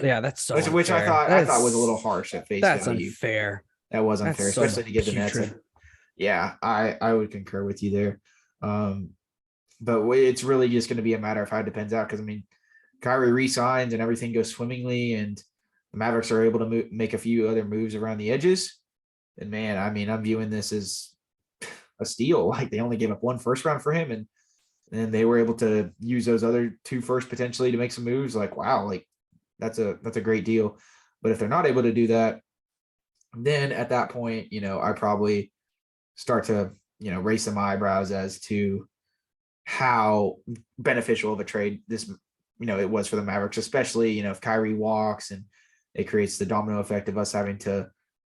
Speaker 3: which I thought was a little harsh at face
Speaker 5: that's
Speaker 3: value.
Speaker 5: Unfair.
Speaker 3: That was unfair,
Speaker 5: That's so
Speaker 3: especially to give the Nets. Yeah, I would concur with you there. But it's really just going to be a matter of how it depends out, because I mean, Kyrie re-signs and everything goes swimmingly, and the Mavericks are able to make a few other moves around the edges. And man, I mean, I'm viewing this as a steal. Like, they only gave up 1 first round for him, and they were able to use those other 2 first potentially to make some moves. Like, wow, like that's a great deal. But if they're not able to do that, then at that point, I probably start to, raise some eyebrows as to how beneficial of a trade this, it was for the Mavericks, especially, if Kyrie walks and it creates the domino effect of us having to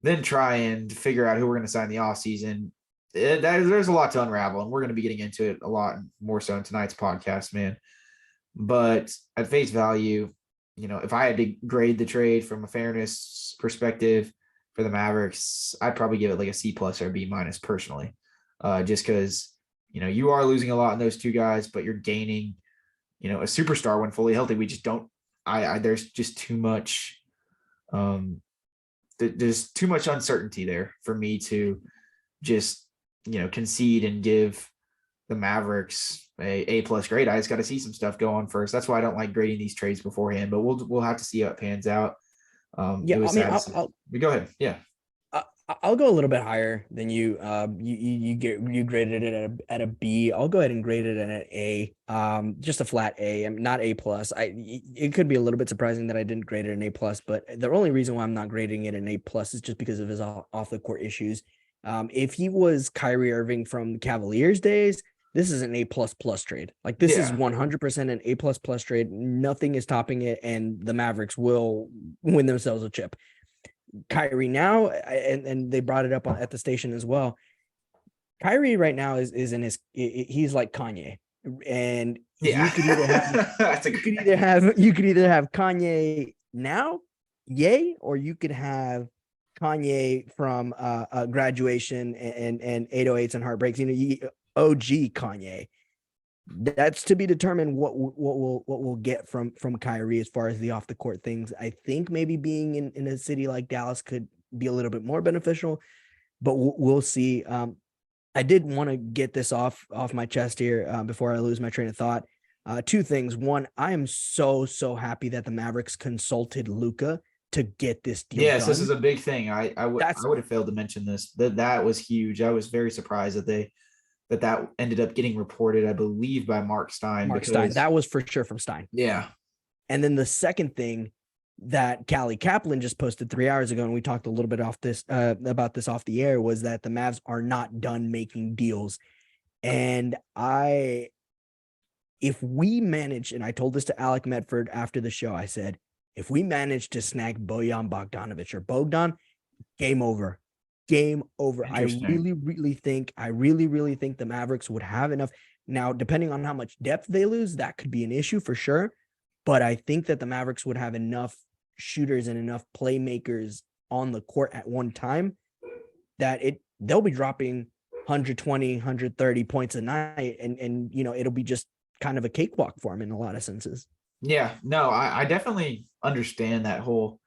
Speaker 3: then try and figure out who we're going to sign in the offseason. There's a lot to unravel, and we're going to be getting into it a lot more so in tonight's podcast, man. But at face value, if I had to grade the trade from a fairness perspective for the Mavericks, I'd probably give it like a C+ or a B- personally, just because, you are losing a lot in those 2 guys, but you're gaining, a superstar when fully healthy. We just don't. There's just too much. There's too much uncertainty there for me to just concede and give the Mavericks a plus grade. I just got to see some stuff go on first. That's why I don't like grading these trades beforehand. But we'll have to see how it pans out.
Speaker 5: Yeah, I mean,
Speaker 3: go ahead. Yeah.
Speaker 5: I'll go a little bit higher than you. You graded it at a B. I'll go ahead and grade it at an A. Just a flat A. I'm not A+. It could be a little bit surprising that I didn't grade it an A+, but the only reason why I'm not grading it an A+ is just because of his off the court issues. If he was Kyrie Irving from the Cavaliers days, this is an A++ trade. Like, this is 100% an A++ trade. Nothing is topping it, and the Mavericks will win themselves a chip. Kyrie now, and they brought it up at the station as well. Kyrie right now is in his, he's like Kanye, and you could either have you could either have Kanye now, yay, or you could have Kanye from Graduation and 808s and Heartbreaks. OG Kanye. That's to be determined what we'll get from Kyrie as far as the off the court things. I think maybe being in a city like Dallas could be a little bit more beneficial, but we'll see. I did want to get this off my chest here before I lose my train of thought. 2 things. One, I am so happy that the Mavericks consulted Luka to get this deal done.
Speaker 3: This is a big thing. I would have failed to mention this. That was huge. I was very surprised that ended up getting reported, I believe, by Mark Stein.
Speaker 5: That was for sure from Stein.
Speaker 3: Yeah.
Speaker 5: And then the second thing that Callie Kaplan just posted 3 hours ago, and we talked a little bit about this off the air, was that the Mavs are not done making deals. And if we manage, and I told this to Alec Medford after the show, I said, if we manage to snag Bojan Bogdanovic or Bogdan, game over. Game over. I really think the Mavericks would have enough. Now, depending on how much depth they lose, that could be an issue for sure. But I think that the Mavericks would have enough shooters and enough playmakers on the court at one time that they'll be dropping 120, 130 points a night, and it'll be just kind of a cakewalk for them in a lot of senses.
Speaker 3: Yeah, no, I definitely understand that whole,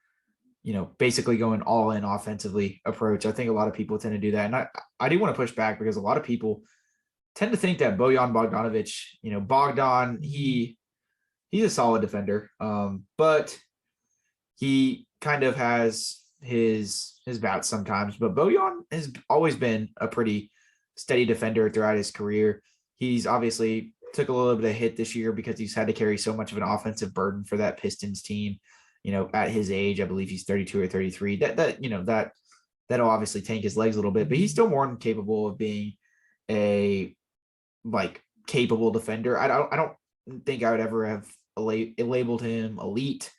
Speaker 3: basically going all in offensively approach. I think a lot of people tend to do that. And I do want to push back, because a lot of people tend to think that Bojan Bogdanovic, Bogdan, he's a solid defender. But he kind of has his bouts sometimes. But Bojan has always been a pretty steady defender throughout his career. He's obviously took a little bit of hit this year because he's had to carry so much of an offensive burden for that Pistons team. At his age, I believe he's 32 or 33. That'll obviously tank his legs a little bit, but he's still more than capable of being a capable defender. I don't think I would ever have labeled him elite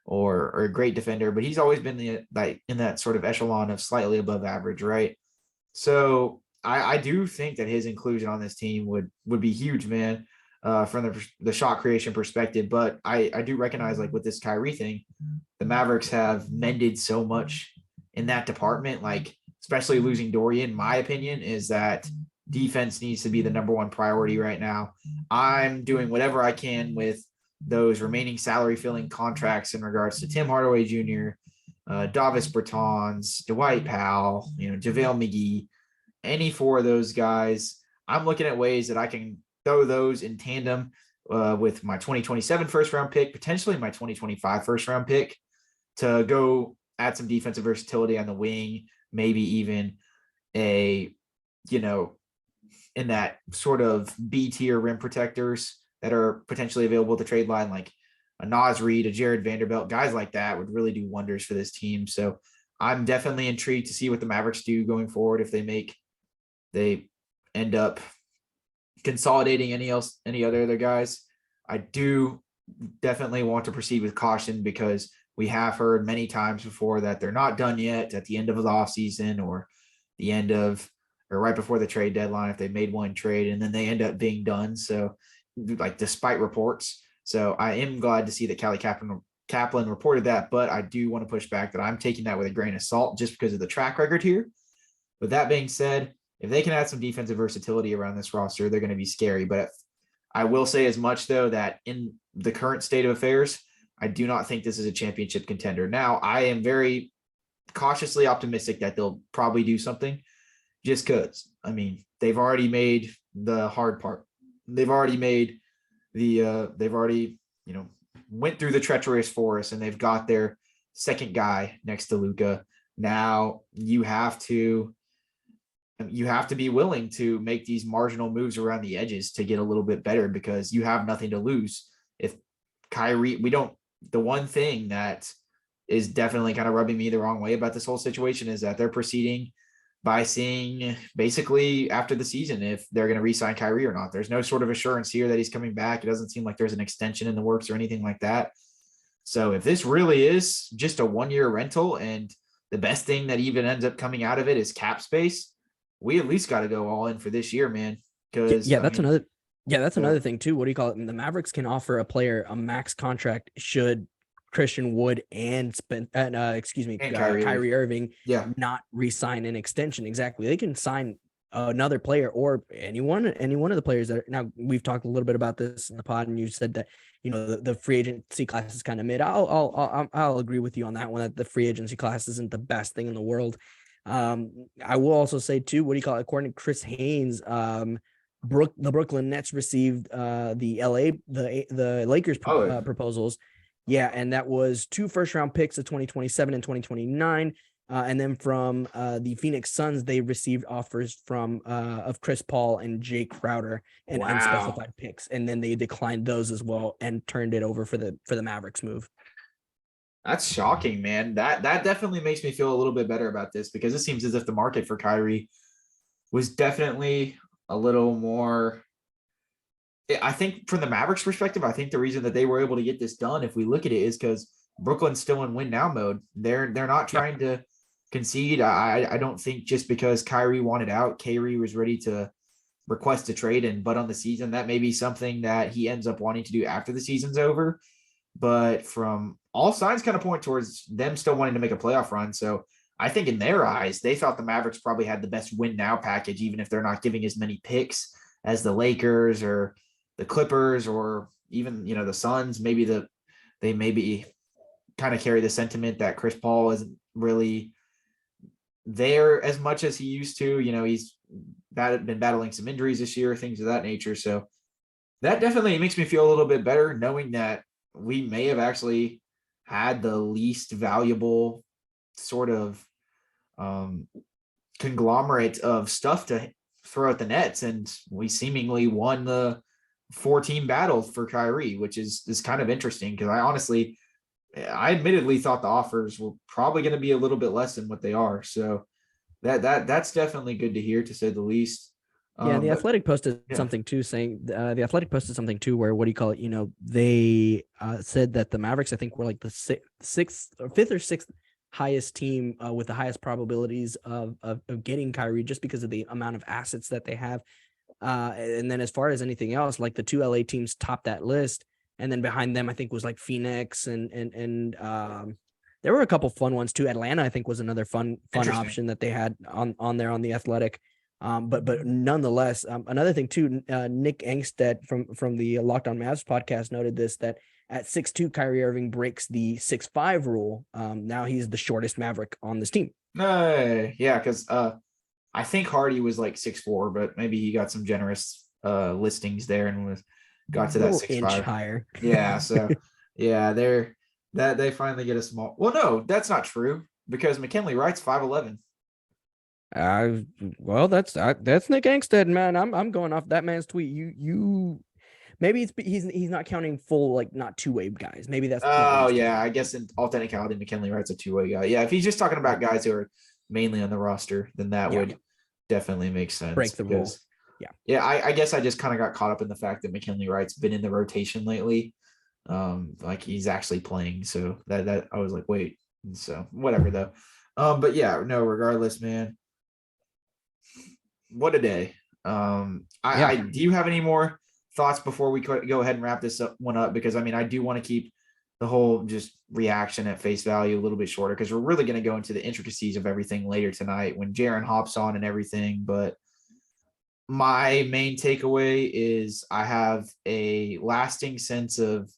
Speaker 3: or a great defender, but he's always been in that sort of echelon of slightly above average, right? So I do think that his inclusion on this team would be huge, man. From the shot creation perspective. But I do recognize, like, with this Kyrie thing, the Mavericks have mended so much in that department, like, especially losing Dorian. My opinion is that defense needs to be the number one priority right now. I'm doing whatever I can with those remaining salary filling contracts in regards to Tim Hardaway Jr., Davis Bertans, Dwight Powell, JaVale McGee, any four of those guys. I'm looking at ways that I can throw those in tandem with my 2027 first round pick, potentially my 2025 first round pick, to go add some defensive versatility on the wing, maybe even in that sort of B tier rim protectors that are potentially available at the trade line, like a Naz Reid, a Jared Vanderbilt, guys like that would really do wonders for this team. So I'm definitely intrigued to see what the Mavericks do going forward. If they end up consolidating any other guys. I do definitely want to proceed with caution, because we have heard many times before that they're not done yet at the end of the offseason or the end of, or right before the trade deadline, if they made one trade and then they end up being done. So like, despite reports. So I am glad to see that Callie Kaplan reported that, but I do want to push back that I'm taking that with a grain of salt just because of the track record here. With that being said, if they can add some defensive versatility around this roster, they're going to be scary. But I will say as much, though, that in the current state of affairs, I do not think this is a championship contender. Now, I am very cautiously optimistic that they'll probably do something, just because, they've already made the hard part. They've already made went through the treacherous forest, and they've got their second guy next to Luka. Now you have to be willing to make these marginal moves around the edges to get a little bit better, because you have nothing to lose. If Kyrie, the one thing that is definitely kind of rubbing me the wrong way about this whole situation is that they're proceeding by seeing basically after the season if they're going to re-sign Kyrie or not. There's no sort of assurance here that he's coming back. It doesn't seem like there's an extension in the works or anything like that. So if this really is just a 1-year rental and the best thing that even ends up coming out of it is cap space, we at least got to go all in for this year, man. Because
Speaker 5: that's another thing too. What do you call it? The Mavericks can offer a player a max contract should Christian Wood and Kyrie Irving not re-sign an extension. Exactly. They can sign another player or any one of the players that now we've talked a little bit about this in the pod, and you said that the free agency class is kind of mid. I'll agree with you on that one, that the free agency class isn't the best thing in the world. I will also say too, according to Chris Haynes, the Brooklyn Nets received the Lakers proposals. Yeah, and that was 2 first-round picks of 2027 and 2029. And then from the Phoenix Suns, they received offers of Chris Paul and Jay Crowder and unspecified picks. And then they declined those as well and turned it over for the Mavericks move.
Speaker 3: That's shocking, man. That definitely makes me feel a little bit better about this, because it seems as if the market for Kyrie was definitely a little more. I think from the Mavericks perspective, I think the reason that they were able to get this done, if we look at it, is because Brooklyn's still in win now mode. They're not trying to concede. I don't think just because Kyrie wanted out, Kyrie was ready to request a trade and butt on the season. That may be something that he ends up wanting to do after the season's over. But from all signs kind of point towards them still wanting to make a playoff run. So I think in their eyes, they thought the Mavericks probably had the best win now package, even if they're not giving as many picks as the Lakers or the Clippers or even, the Suns. Maybe they maybe kind of carry the sentiment that Chris Paul isn't really there as much as he used to. He's been battling some injuries this year, things of that nature. So that definitely makes me feel a little bit better, knowing that we may have actually had the least valuable sort of conglomerate of stuff to throw at the Nets, and we seemingly won the 4-team battle for Kyrie, which is kind of interesting, because I admittedly thought the offers were probably going to be a little bit less than what they are. So that's definitely good to hear, to say the least.
Speaker 5: Yeah, the Athletic posted something too, saying the Athletic posted something too, where they said that the Mavericks, I think, were like the fifth or sixth highest team with the highest probabilities of getting Kyrie, just because of the amount of assets that they have. And then as far as anything else, like the 2 LA teams topped that list. And then behind them, I think, was like Phoenix and there were a couple fun ones too. Atlanta, I think, was another fun option that they had on there on the Athletic. But nonetheless, another thing too, Nick Angstead from the Locked On Mavs podcast noted this, that at 6'2", Kyrie Irving breaks the 6'5" rule. Now he's the shortest Maverick on this team.
Speaker 3: Yeah, because I think Hardy was like 6'4", but maybe he got some generous listings there and got to that 6'5"
Speaker 5: inch higher.
Speaker 3: Yeah, so yeah, they finally get a small. Well, no, that's not true because McKinley Wright's 5'11".
Speaker 5: Well, that's Nick Angstead, man. I'm going off that man's tweet. You maybe he's not counting full, like, not two-way guys. Maybe that's.
Speaker 3: Oh yeah, I guess in all technicality, McKinley Wright's a two-way guy. Yeah, if he's just talking about guys who are mainly on the roster, then that would definitely make sense.
Speaker 5: Break the rule.
Speaker 3: Yeah. I guess I just kind of got caught up in the fact that McKinley Wright's been in the rotation lately. Like he's actually playing. So that I was like, wait. So whatever though. But yeah, no, regardless, man. What a day. I do you have any more thoughts before we go ahead and wrap this one up? Because I mean, I do want to keep the whole just reaction at face value a little bit shorter because we're really going to go into the intricacies of everything later tonight when Jaren hops on and everything. But my main takeaway is I have a lasting sense of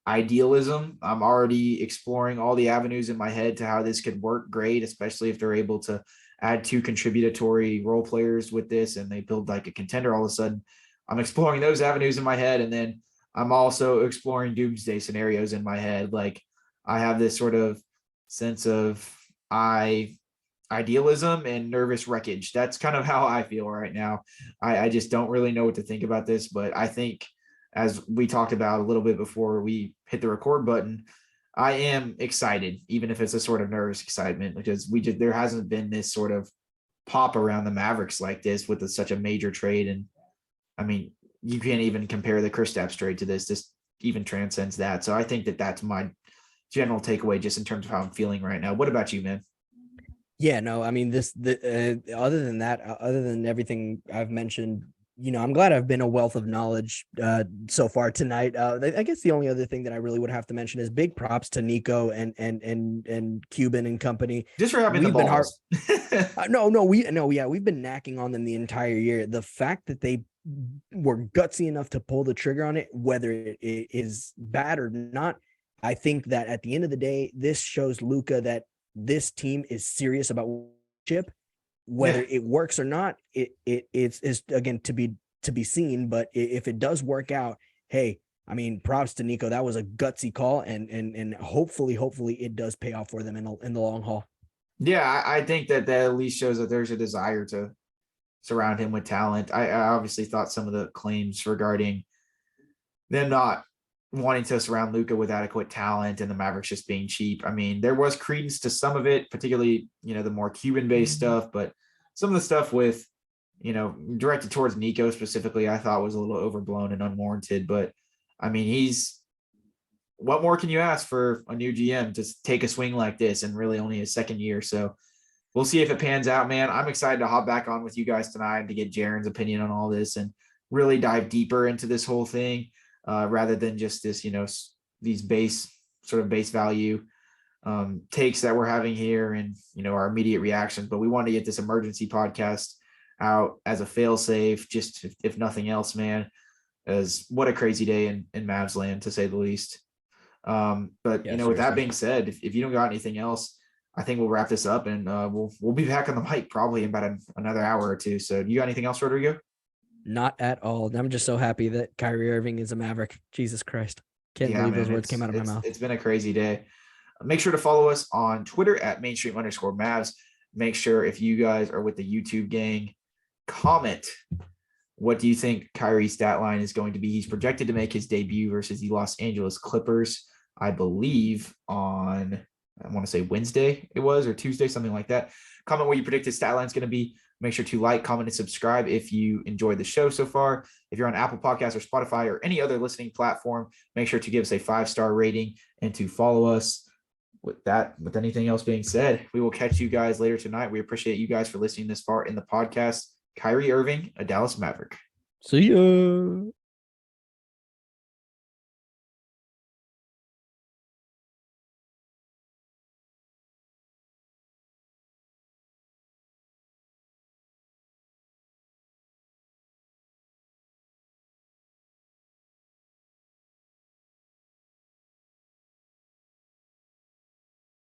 Speaker 3: idealism. I'm already exploring all the avenues in my head to how this could work great, especially if they're able to add 2 contributory role players with this and they build like a contender all of a sudden. I'm exploring those avenues in my head. And then I'm also exploring doomsday scenarios in my head. Like I have this sort of sense of idealism and nervous wreckage. That's kind of how I feel right now. I just don't really know what to think about this, but I think as we talked about a little bit before we hit the record button, I am excited, even if it's a sort of nervous excitement, because there hasn't been this sort of pop around the Mavericks like this with such a major trade. And I mean, you can't even compare the Kristaps trade to this. This even transcends that. So I think that's my general takeaway just in terms of how I'm feeling right now. What about you, man?
Speaker 5: Yeah, no, I mean, other than that, other than everything I've mentioned, I'm glad I've been a wealth of knowledge so far tonight. I guess the only other thing that I really would have to mention is big props to Nico and Cuban and company.
Speaker 3: Just for having the balls.
Speaker 5: We've been knacking on them the entire year. The fact that they were gutsy enough to pull the trigger on it, whether it is bad or not, I think that at the end of the day, this shows Luka that this team is serious about chip. Whether it works or not, it's again to be seen. But if it does work out, hey, I mean, props to Nico. That was a gutsy call, and hopefully it does pay off for them in the long haul.
Speaker 3: Yeah, I think that at least shows that there's a desire to surround him with talent. I obviously thought some of the claims regarding them not wanting to surround Luka with adequate talent and the Mavericks just being cheap. I mean, there was credence to some of it, particularly, the more Cuban-based stuff, but some of the stuff with, directed towards Nico specifically, I thought was a little overblown and unwarranted. But I mean, what more can you ask for a new GM to take a swing like this and really only his second year? So we'll see if it pans out, man. I'm excited to hop back on with you guys tonight to get Jaren's opinion on all this and really dive deeper into this whole thing. Rather than just this, these base value takes that we're having here and, our immediate reactions. But we want to get this emergency podcast out as a fail safe, just if nothing else, man, as what a crazy day in Mavs land, to say the least. But, with that being said, if you don't got anything else, I think we'll wrap this up and we'll be back on the mic probably in about another hour or two. So do you got anything else, Rodrigo?
Speaker 5: Not at all. I'm just so happy that Kyrie Irving is a Maverick. Jesus Christ. Can't believe those words came out of my mouth.
Speaker 3: It's been a crazy day. Make sure to follow us on Twitter at @mainstream_Mavs. Make sure if you guys are with the YouTube gang, comment. What do you think Kyrie's stat line is going to be? He's projected to make his debut versus the Los Angeles Clippers, I believe on, I want to say Wednesday it was, or Tuesday, something like that. Comment what you predict his stat line is going to be. Make sure to like, comment, and subscribe if you enjoyed the show so far. If you're on Apple Podcasts or Spotify or any other listening platform, make sure to give us a 5-star rating and to follow us. With anything else being said, we will catch you guys later tonight. We appreciate you guys for listening this far in the podcast. Kyrie Irving, a Dallas Maverick.
Speaker 5: See ya.